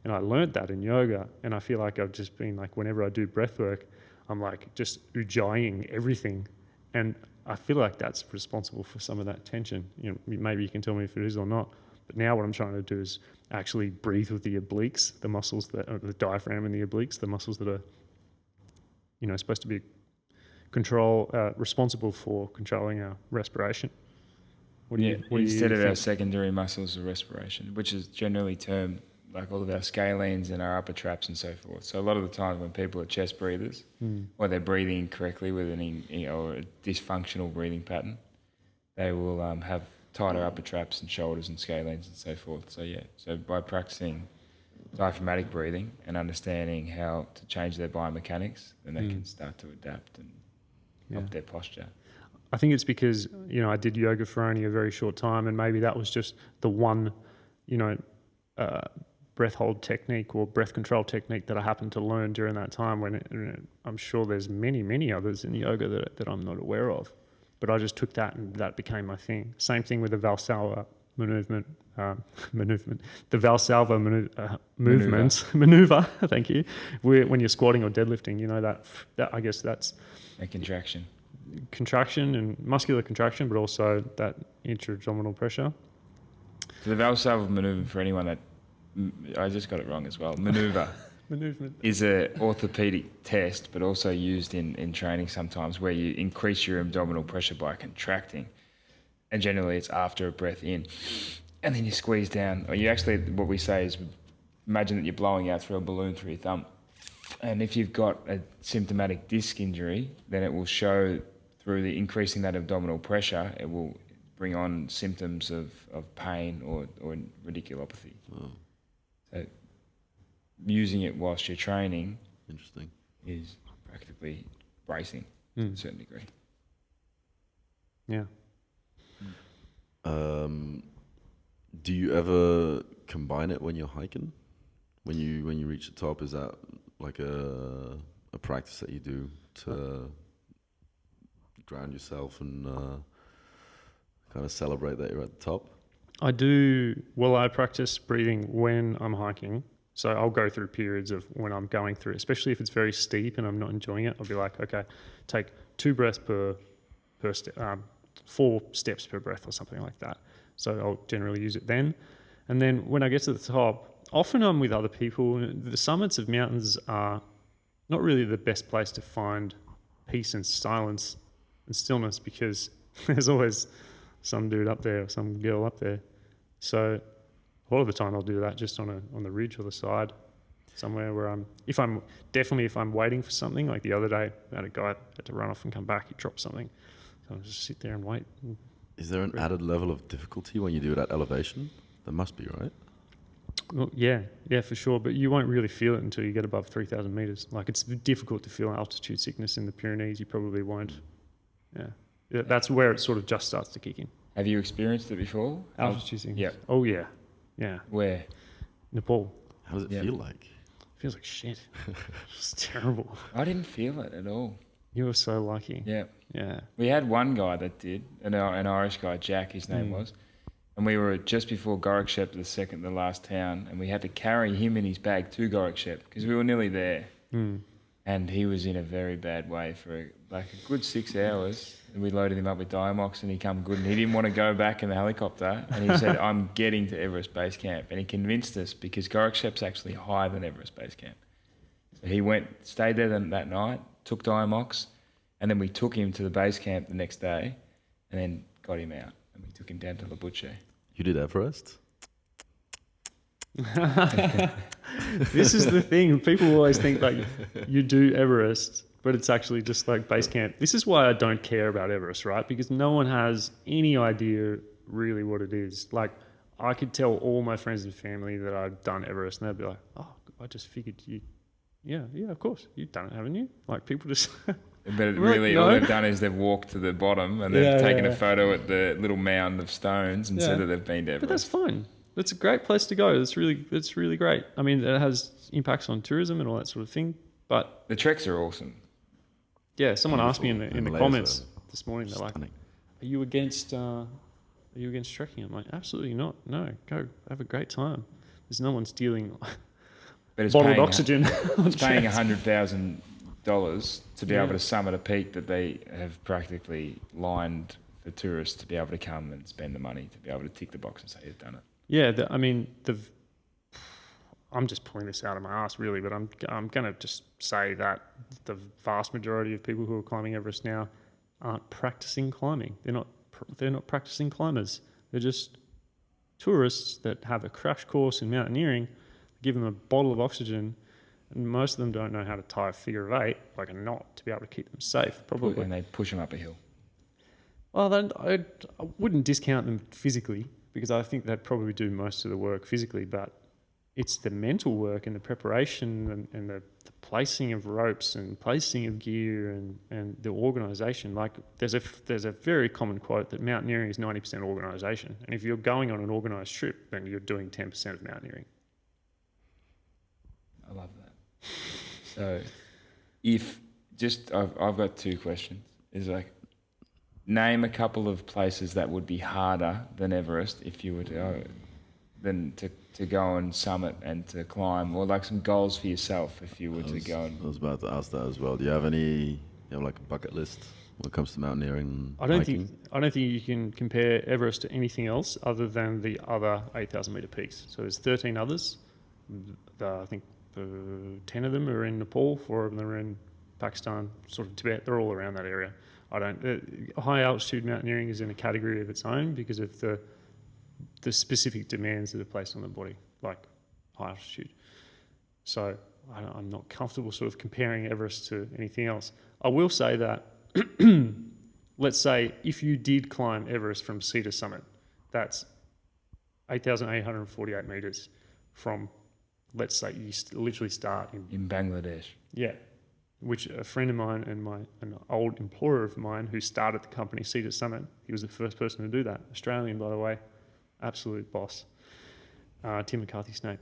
And I learned that in yoga, and I feel like I've just been like, whenever I do breath work, I'm like just ujjayiing everything. And I feel like that's responsible for some of that tension. You know, maybe you can tell me if it is or not. But now what I'm trying to do is actually breathe with the obliques, the muscles that are the diaphragm and the obliques, the muscles that are, you know, supposed to be responsible for controlling our respiration.
Instead of our secondary muscles of respiration, which is generally termed like all of our scalenes and our upper traps and so forth. So a lot of the times when people are chest breathers, or they're breathing incorrectly with or a dysfunctional breathing pattern, they will have tighter upper traps and shoulders and scalenes and so forth. So by practicing diaphragmatic breathing and understanding how to change their biomechanics, then they can start to adapt and help their posture.
I think it's because, you know, I did yoga for only a very short time, and maybe that was just the one, you know, breath hold technique or breath control technique that I happened to learn during that time, when I'm sure there's many others in yoga that I'm not aware of. But I just took that and that became my thing. Same thing with the Valsalva maneuver, the Valsalva maneuver, thank you, when you're squatting or deadlifting, you know, that I guess that's
a contraction
and muscular contraction, but also that intra-abdominal pressure.
So the Valsalva maneuver, for anyone that, I just got it wrong as well, maneuver is a orthopedic test, but also used in training sometimes, where you increase your abdominal pressure by contracting, and generally it's after a breath in, and then you squeeze down, or you actually, what we say is, imagine that you're blowing out through a balloon through your thumb, and if you've got a symptomatic disc injury, then it will show through the increasing that abdominal pressure, it will bring on symptoms of pain or radiculopathy.
Oh.
So using it whilst you're training is practically bracing to a certain degree.
Yeah.
Do you ever combine it when you're hiking? When you reach the top, is that like a practice that you do to ground yourself and kind of celebrate that you're at the top?
I do. Well, I practice breathing when I'm hiking. So I'll go through periods of when I'm going through, especially if it's very steep and I'm not enjoying it. I'll be like, okay, take 2 breaths per step, 4 steps per breath or something like that. So I'll generally use it then. And then when I get to the top, often I'm with other people. The summits of mountains are not really the best place to find peace and silence and stillness, because there's always some dude up there or some girl up there. So a lot of the time I'll do that just on the ridge or the side, somewhere where if I'm waiting for something. Like the other day, I had a guy had to run off and come back. He dropped something, so I'll just sit there and wait.
Is there an added level of difficulty when you do it at elevation? There must be, right?
Well, yeah, for sure. But you won't really feel it until you get above 3,000 meters. Like, it's difficult to feel altitude sickness in the Pyrenees. You probably won't. Yeah, that's where it sort of just starts to kick in.
Have you experienced it before?
Altitude sickness?
Yeah.
Oh, yeah. Yeah.
Where?
Nepal.
How does it feel like?
It feels like shit. It's terrible.
I didn't feel it at all.
You were so lucky.
Yeah.
Yeah.
We had one guy that did, an Irish guy, Jack, his name was, and we were just before Gorokshep, the last town, and we had to carry him in his bag to Gorokshep because we were nearly there. And he was in a very bad way for like a good 6 hours. And we loaded him up with Diamox and he come good, and he didn't want to go back in the helicopter, and he said, I'm getting to Everest Base Camp. And he convinced us, because Gorokshep's actually higher than Everest Base Camp. So he stayed there that night, took Diamox, and then we took him to the base camp the next day and then got him out, and we took him down to La Buche.
You did Everest?
This is the thing. People always think like you do Everest, but it's actually just like base camp. This is why I don't care about Everest, right? Because no one has any idea really what it is. Like, I could tell all my friends and family that I've done Everest, and they'd be like, oh, I just figured you... Yeah, of course. You've done it, haven't you? Like, people just...
But really, all they've done is they've walked to the bottom and they've taken a photo at the little mound of stones and said that they've been to Everest.
But that's fine. That's a great place to go. It's really great. I mean, it has impacts on tourism and all that sort of thing. But
the treks are awesome.
Yeah, someone asked me in the comments this morning. They're like,
Stunning.
"Are you against trekking?" I'm like, "Absolutely not. No, go have a great time. There's no one stealing
But it's
bottled
paying,
oxygen."
It's paying $100,000 to be able to summit a peak that they have practically lined for tourists to be able to come and spend the money to be able to tick the box and say you've done it.
Yeah, I'm just pulling this out of my ass really, but I'm going to just say that the vast majority of people who are climbing Everest now aren't practicing climbing. They're not practicing climbers. They're just tourists that have a crash course in mountaineering, give them a bottle of oxygen, and most of them don't know how to tie a figure of 8, like a knot, to be able to keep them safe, probably.
And they push them up a hill.
Well, then I wouldn't discount them physically, because I think they'd probably do most of the work physically, but it's the mental work and the preparation and the placing of ropes and placing of gear and the organisation. Like there's a very common quote that mountaineering is 90% organisation, and if you're going on an organised trip, then you're doing 10% of mountaineering.
I love that. So, I've got 2 questions. Is like, name a couple of places that would be harder than Everest if you were to go and summit and to climb, or like some goals for yourself if you were to go and...
I was about to ask that as well. Do you have like a bucket list when it comes to mountaineering?
I don't think you can compare Everest to anything else other than the other 8,000 metre peaks. So there's 13 others. I think 10 of them are in Nepal, 4 of them are in Pakistan, sort of Tibet. They're all around that area. High altitude mountaineering is in a category of its own because of the specific demands that are placed on the body, like high altitude. So I'm not comfortable sort of comparing Everest to anything else. I will say that, let's say if you did climb Everest from sea to summit, that's 8,848 metres from, let's say you literally start
in Bangladesh.
Yeah. Which a friend of mine and an old employer of mine who started the company Sea to Summit, he was the first person to do that. Australian, by the way, absolute boss. Tim McCarthy's name.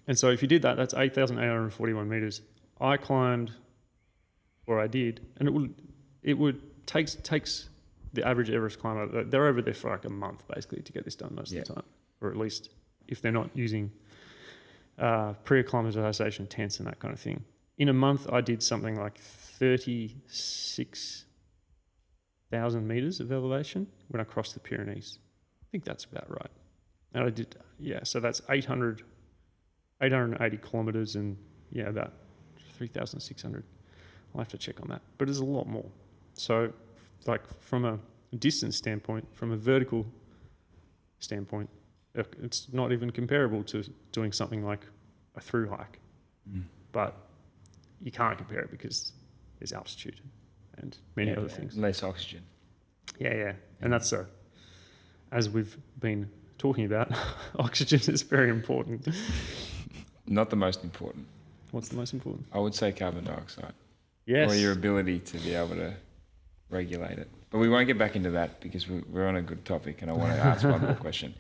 And so if you did that, that's 8,841 metres. I climbed, or I did, and takes the average Everest climber, they're over there for like a month basically to get this done most of the time, or at least if they're not using pre-acclimatization tents and that kind of thing. In a month, I did something like 36,000 metres of elevation when I crossed the Pyrenees. I think that's about right. And I did, so that's 880 kilometres and, about 3,600. I'll have to check on that. But it's a lot more. So, like, from a distance standpoint, from a vertical standpoint, it's not even comparable to doing something like a through hike. But you can't compare it because there's altitude and many other things.
Less oxygen.
Yeah. And that's as we've been talking about, oxygen is very important.
Not the most important.
What's the most important?
I would say carbon dioxide.
Yes.
Or your ability to be able to regulate it. But we won't get back into that because we're on a good topic and I want to ask one more question.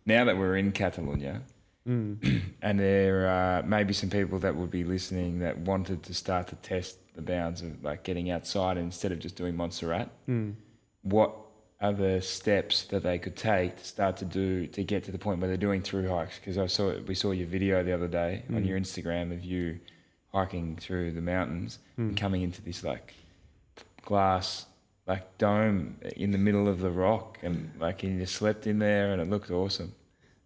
Now that we're in Catalonia, and there may be some people that would be listening that wanted to start to test the bounds of like getting outside instead of just doing Montserrat. What are the steps that they could take to start to do to get to the point where they're doing through hikes? Because we saw your video the other day on your Instagram of you hiking through the mountains and coming into this like glass like dome in the middle of the rock and you slept in there and it looked awesome.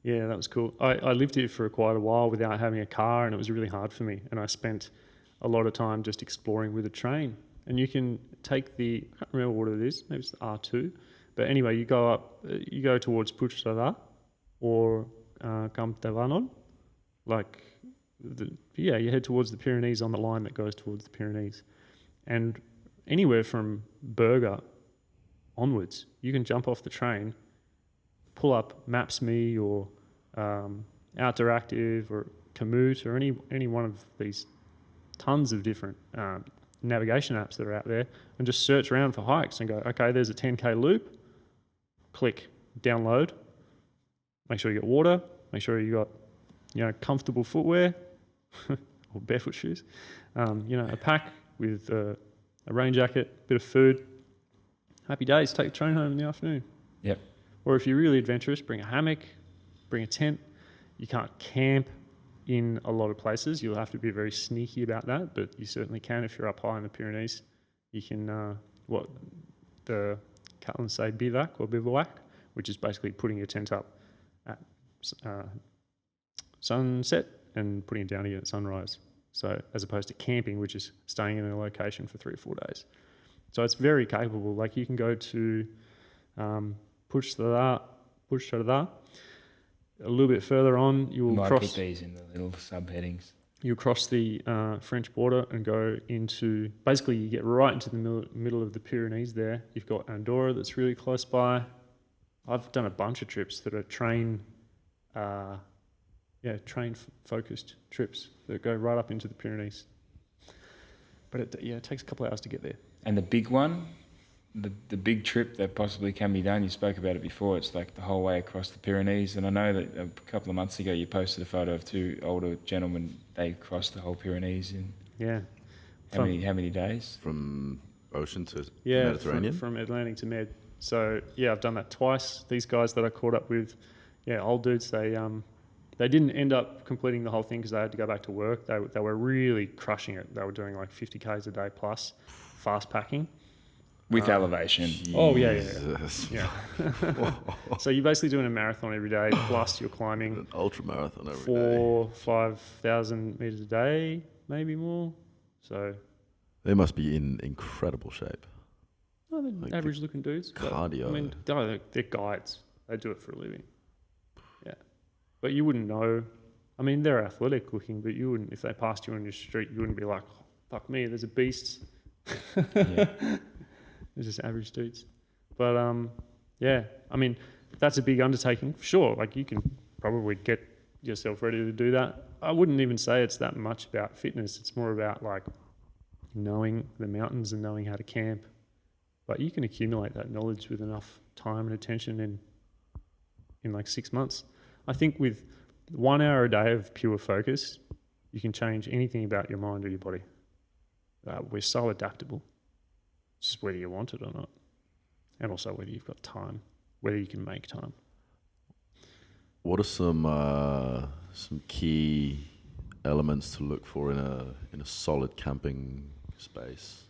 Yeah, that was cool. I lived here for quite a while without having a car and it was really hard for me. And I spent a lot of time just exploring with a train. And you can take I can't remember what it is, maybe it's the R2. But anyway, you go towards Puigcerdà or Campdevànol. You head towards the Pyrenees on the line that goes towards the Pyrenees. And anywhere from Berga onwards, you can jump off the train, pull up Maps.me or Outeractive or Komoot or any one of these tons of different navigation apps that are out there and just search around for hikes and go, okay, there's a 10K loop, click, download, make sure you got water, make sure you got comfortable footwear or barefoot shoes, a pack with a rain jacket, bit of food. Happy days, take the train home in the afternoon.
Yep.
Or if you're really adventurous, bring a hammock, bring a tent. You can't camp in a lot of places. You'll have to be very sneaky about that, but you certainly can if you're up high in the Pyrenees. You can, what the Catalans say, bivouac, which is basically putting your tent up at sunset and putting it down again at sunrise. So as opposed to camping, which is staying in a location for 3 or 4 days. So it's very capable. Like you can go to Puig Cerdà. A little bit further on, you will
Might
cross.
put these in the little subheadings.
You cross the French border and go into. Basically, you get right into the middle of the Pyrenees. There, you've got Andorra that's really close by. I've done a bunch of trips that are train-focused trips that go right up into the Pyrenees. But it takes a couple of hours to get there.
And the big one, the big trip that possibly can be done, you spoke about it before, it's like the whole way across the Pyrenees. And I know that a couple of months ago you posted a photo of 2 older gentlemen. They crossed the whole Pyrenees in how many days?
From ocean to Mediterranean?
From Atlantic to Med. So yeah, I've done that twice. These guys that I caught up with, old dudes, they didn't end up completing the whole thing because they had to go back to work. They were really crushing it. They were doing like 50 Ks a day plus, fast packing.
With elevation.
Oh, yeah. So you're basically doing a marathon every day, plus you're climbing
an ultra marathon every
5,000 meters a day, maybe more. So
they must be in incredible shape.
Oh, they're like average looking dudes.
Cardio.
But, I mean, they're guides. They do it for a living. Yeah. But you wouldn't know. I mean, they're athletic looking, but you wouldn't, if they passed you on your street, you wouldn't be like, oh, fuck me, there's a beast. They're just average dudes. But I mean, that's a big undertaking. Sure, like you can probably get yourself ready to do that. I wouldn't even say it's that much about fitness. It's more about like knowing the mountains and knowing how to camp. But you can accumulate that knowledge with enough time and attention in like 6 months. I think with 1 hour a day of pure focus, you can change anything about your mind or your body. We're so adaptable. It's just whether you want it or not. And also whether you've got time, whether you can make time.
What are some key elements to look for in a solid camping space?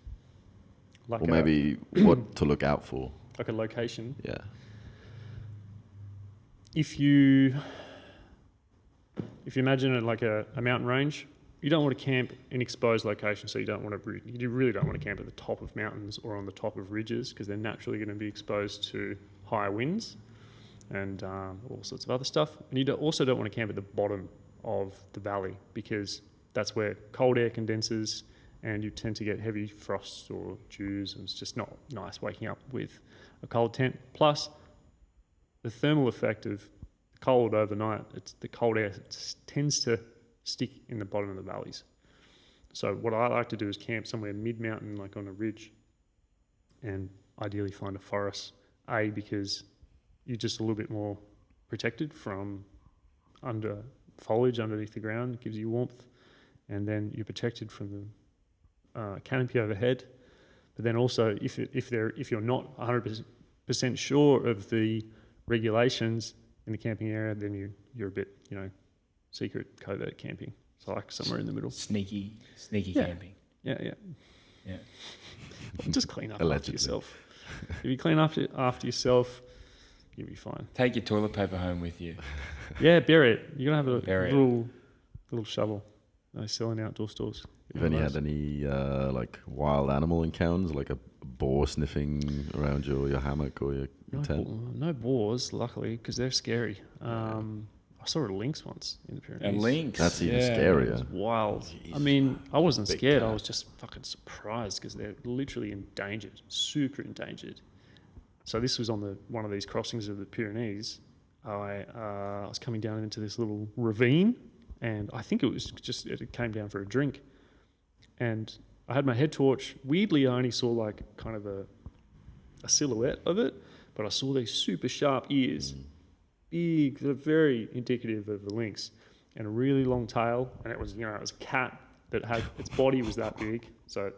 Like
or maybe what to look out for?
Like a location.
Yeah.
If you imagine it like a mountain range, you don't want to camp in exposed locations, so you really don't want to camp at the top of mountains or on the top of ridges because they're naturally going to be exposed to higher winds and all sorts of other stuff. And you also don't want to camp at the bottom of the valley because that's where cold air condenses and you tend to get heavy frosts or dews, and it's just not nice waking up with a cold tent. Plus, the thermal effect of cold overnight, the cold air tends to stick in the bottom of the valleys. So what I like to do is camp somewhere mid-mountain, like on a ridge, and ideally find a forest, because you're just a little bit more protected from under foliage underneath the ground. It gives you warmth, and then you're protected from the canopy overhead. But then also, if you're not 100% sure of the regulations in the camping area, then you're a bit, secret covert camping. So like somewhere in the middle.
Sneaky camping.
Yeah. Just clean up
Allegedly.
after yourself. If you clean after yourself, you'll be fine.
Take your toilet paper home with you.
Yeah, bury it. You're going to have
Bury
a little shovel. They sell in outdoor stores.
Have you had any wild animal encounters, like a boar sniffing around your hammock or your tent?
No boars, luckily, because they're scary. I saw a lynx once in the Pyrenees.
A lynx?
That's even
It
scarier.
was wild.
Jeez.
I mean, I wasn't
Big
scared.
cat.
I was just fucking surprised because they're literally endangered, super endangered. So this was on one of these crossings of the Pyrenees. I was coming down into this little ravine, and I think it came down for a drink. And I had my head torch. Weirdly, I only saw like kind of a silhouette of it, but I saw these super sharp ears. Big, they're very indicative of the lynx, and a really long tail. And it was, it was a cat that had, its body was that big. So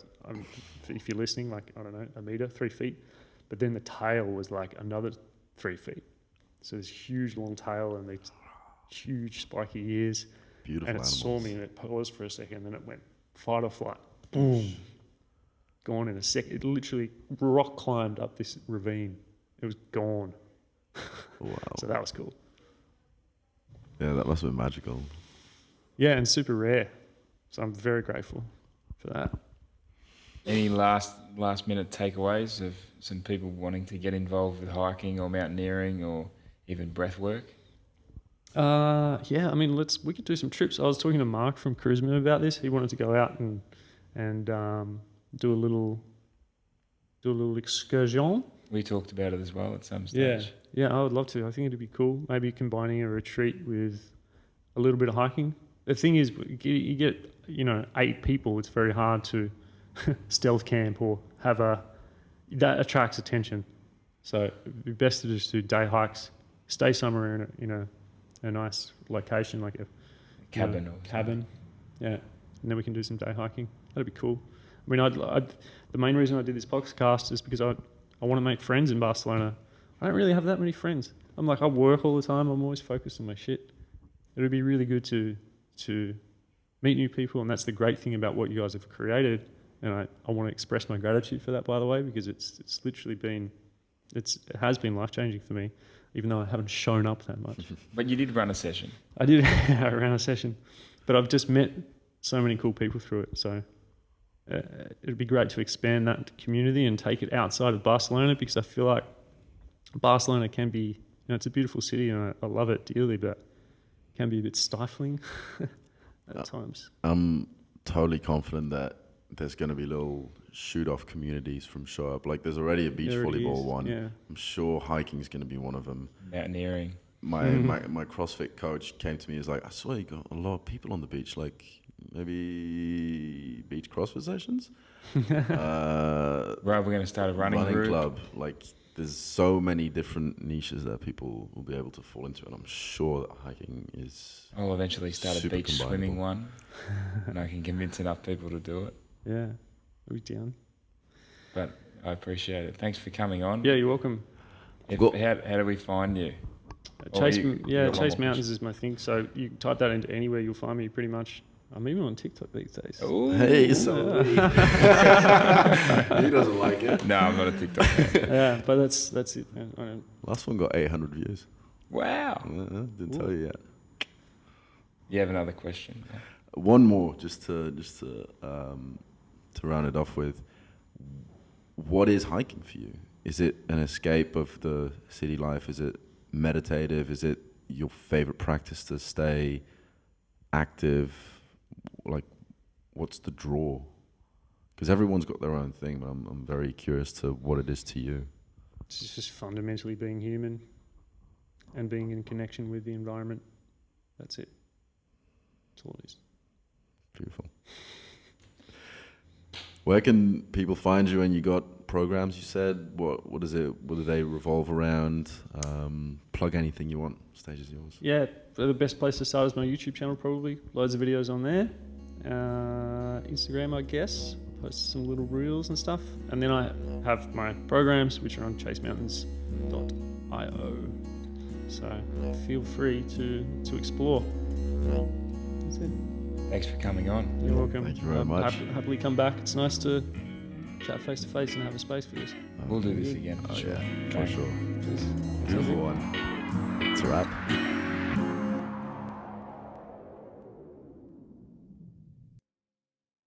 if you're listening, like, I don't know, 1 meter, 3 feet. But then the tail was like another 3 feet. So this huge long tail and these huge spiky ears.
Beautiful
and it
animals.
saw me and it paused for a second, then it went fight or flight. Boom. Gone in a second. It literally rock climbed up this ravine. It was gone.
Wow.
So that was cool.
Yeah, that must have been magical.
Yeah, and super rare. So I'm very grateful for that.
Any last minute takeaways of some people wanting to get involved with hiking or mountaineering or even breathwork?
Yeah, I mean, we could do some trips. I was talking to Mark from Cruiseman about this. He wanted to go out and do a little excursion.
We talked about it as well at some stage.
Yeah, I would love to. I think it'd be cool. Maybe combining a retreat with a little bit of hiking. The thing is, you get 8 people. It's very hard to stealth camp or that attracts attention. So it'd be best to just do day hikes, stay somewhere in a nice location like a
Cabin or
cabin. Yeah, and then we can do some day hiking. That'd be cool. I mean, the main reason I did this podcast is because I want to make friends in Barcelona. I don't really have that many friends. I work all the time. I'm always focused on my shit. It would be really good to meet new people, and that's the great thing about what you guys have created. And I want to express my gratitude for that, by the way, because it's literally been it has been life changing for me, even though I haven't shown up that much.
But you did run a session.
I did. I ran a session, but I've just met so many cool people through it. So it'd be great to expand that community and take it outside of Barcelona, because I feel like Barcelona can be, it's a beautiful city and I love it dearly, but it can be a bit stifling at times.
I'm totally confident that there's going to be little shoot-off communities from SHOWUP. Like there's already a beach volleyball one.
Yeah.
I'm sure hiking is going to be one of them.
Mountaineering.
My CrossFit coach came to me. He's like, I swear you got a lot of people on the beach. Like maybe beach CrossFit sessions.
Right, we're going to start a running group.
Club. Like there's so many different niches that people will be able to fall into, and I'm sure that hiking is.
I'll eventually start a
super
beach
combinable.
swimming one, and I can convince enough people to do it.
Yeah, we'll be down.
But I appreciate it. Thanks for coming on.
Yeah, you're welcome.
How do we find you?
Chase
Chase
Mountains is my thing. So you type that into anywhere, you'll find me pretty much. I'm even on TikTok these days.
Ooh.
Hey, so he doesn't like it.
No, I'm not a TikTok fan.
Yeah, but that's it. I don't,
Last one got 800 views.
Wow.
Didn't tell you yet.
You have another question? Yeah.
One more, just to round it off with. What is hiking for you? Is it an escape of the city life? Is it meditative? Is it your favorite practice to stay active? Like, what's the draw? Because everyone's got their own thing, but I'm very curious to what it is to you.
it's just fundamentally being human and being in connection with the environment. That's it. That's all it is.
Beautiful. Where can people find you? And you got programs, you said. What is it? What do they revolve around? Plug anything you want. Stage is yours.
Yeah, the best place to start is my YouTube channel, probably. Loads of videos on there. Instagram, I guess. Post some little reels and stuff. And then I have my programs, which are on chasemountains.io. So feel free to explore. That's it.
Thanks for coming on.
You're welcome.
Thank you very much.
Happily come back. It's nice to chat face to face and have a space for this.
We'll do this again for sure.
Yeah, for sure.
Cheers.
Beautiful one. It's a wrap.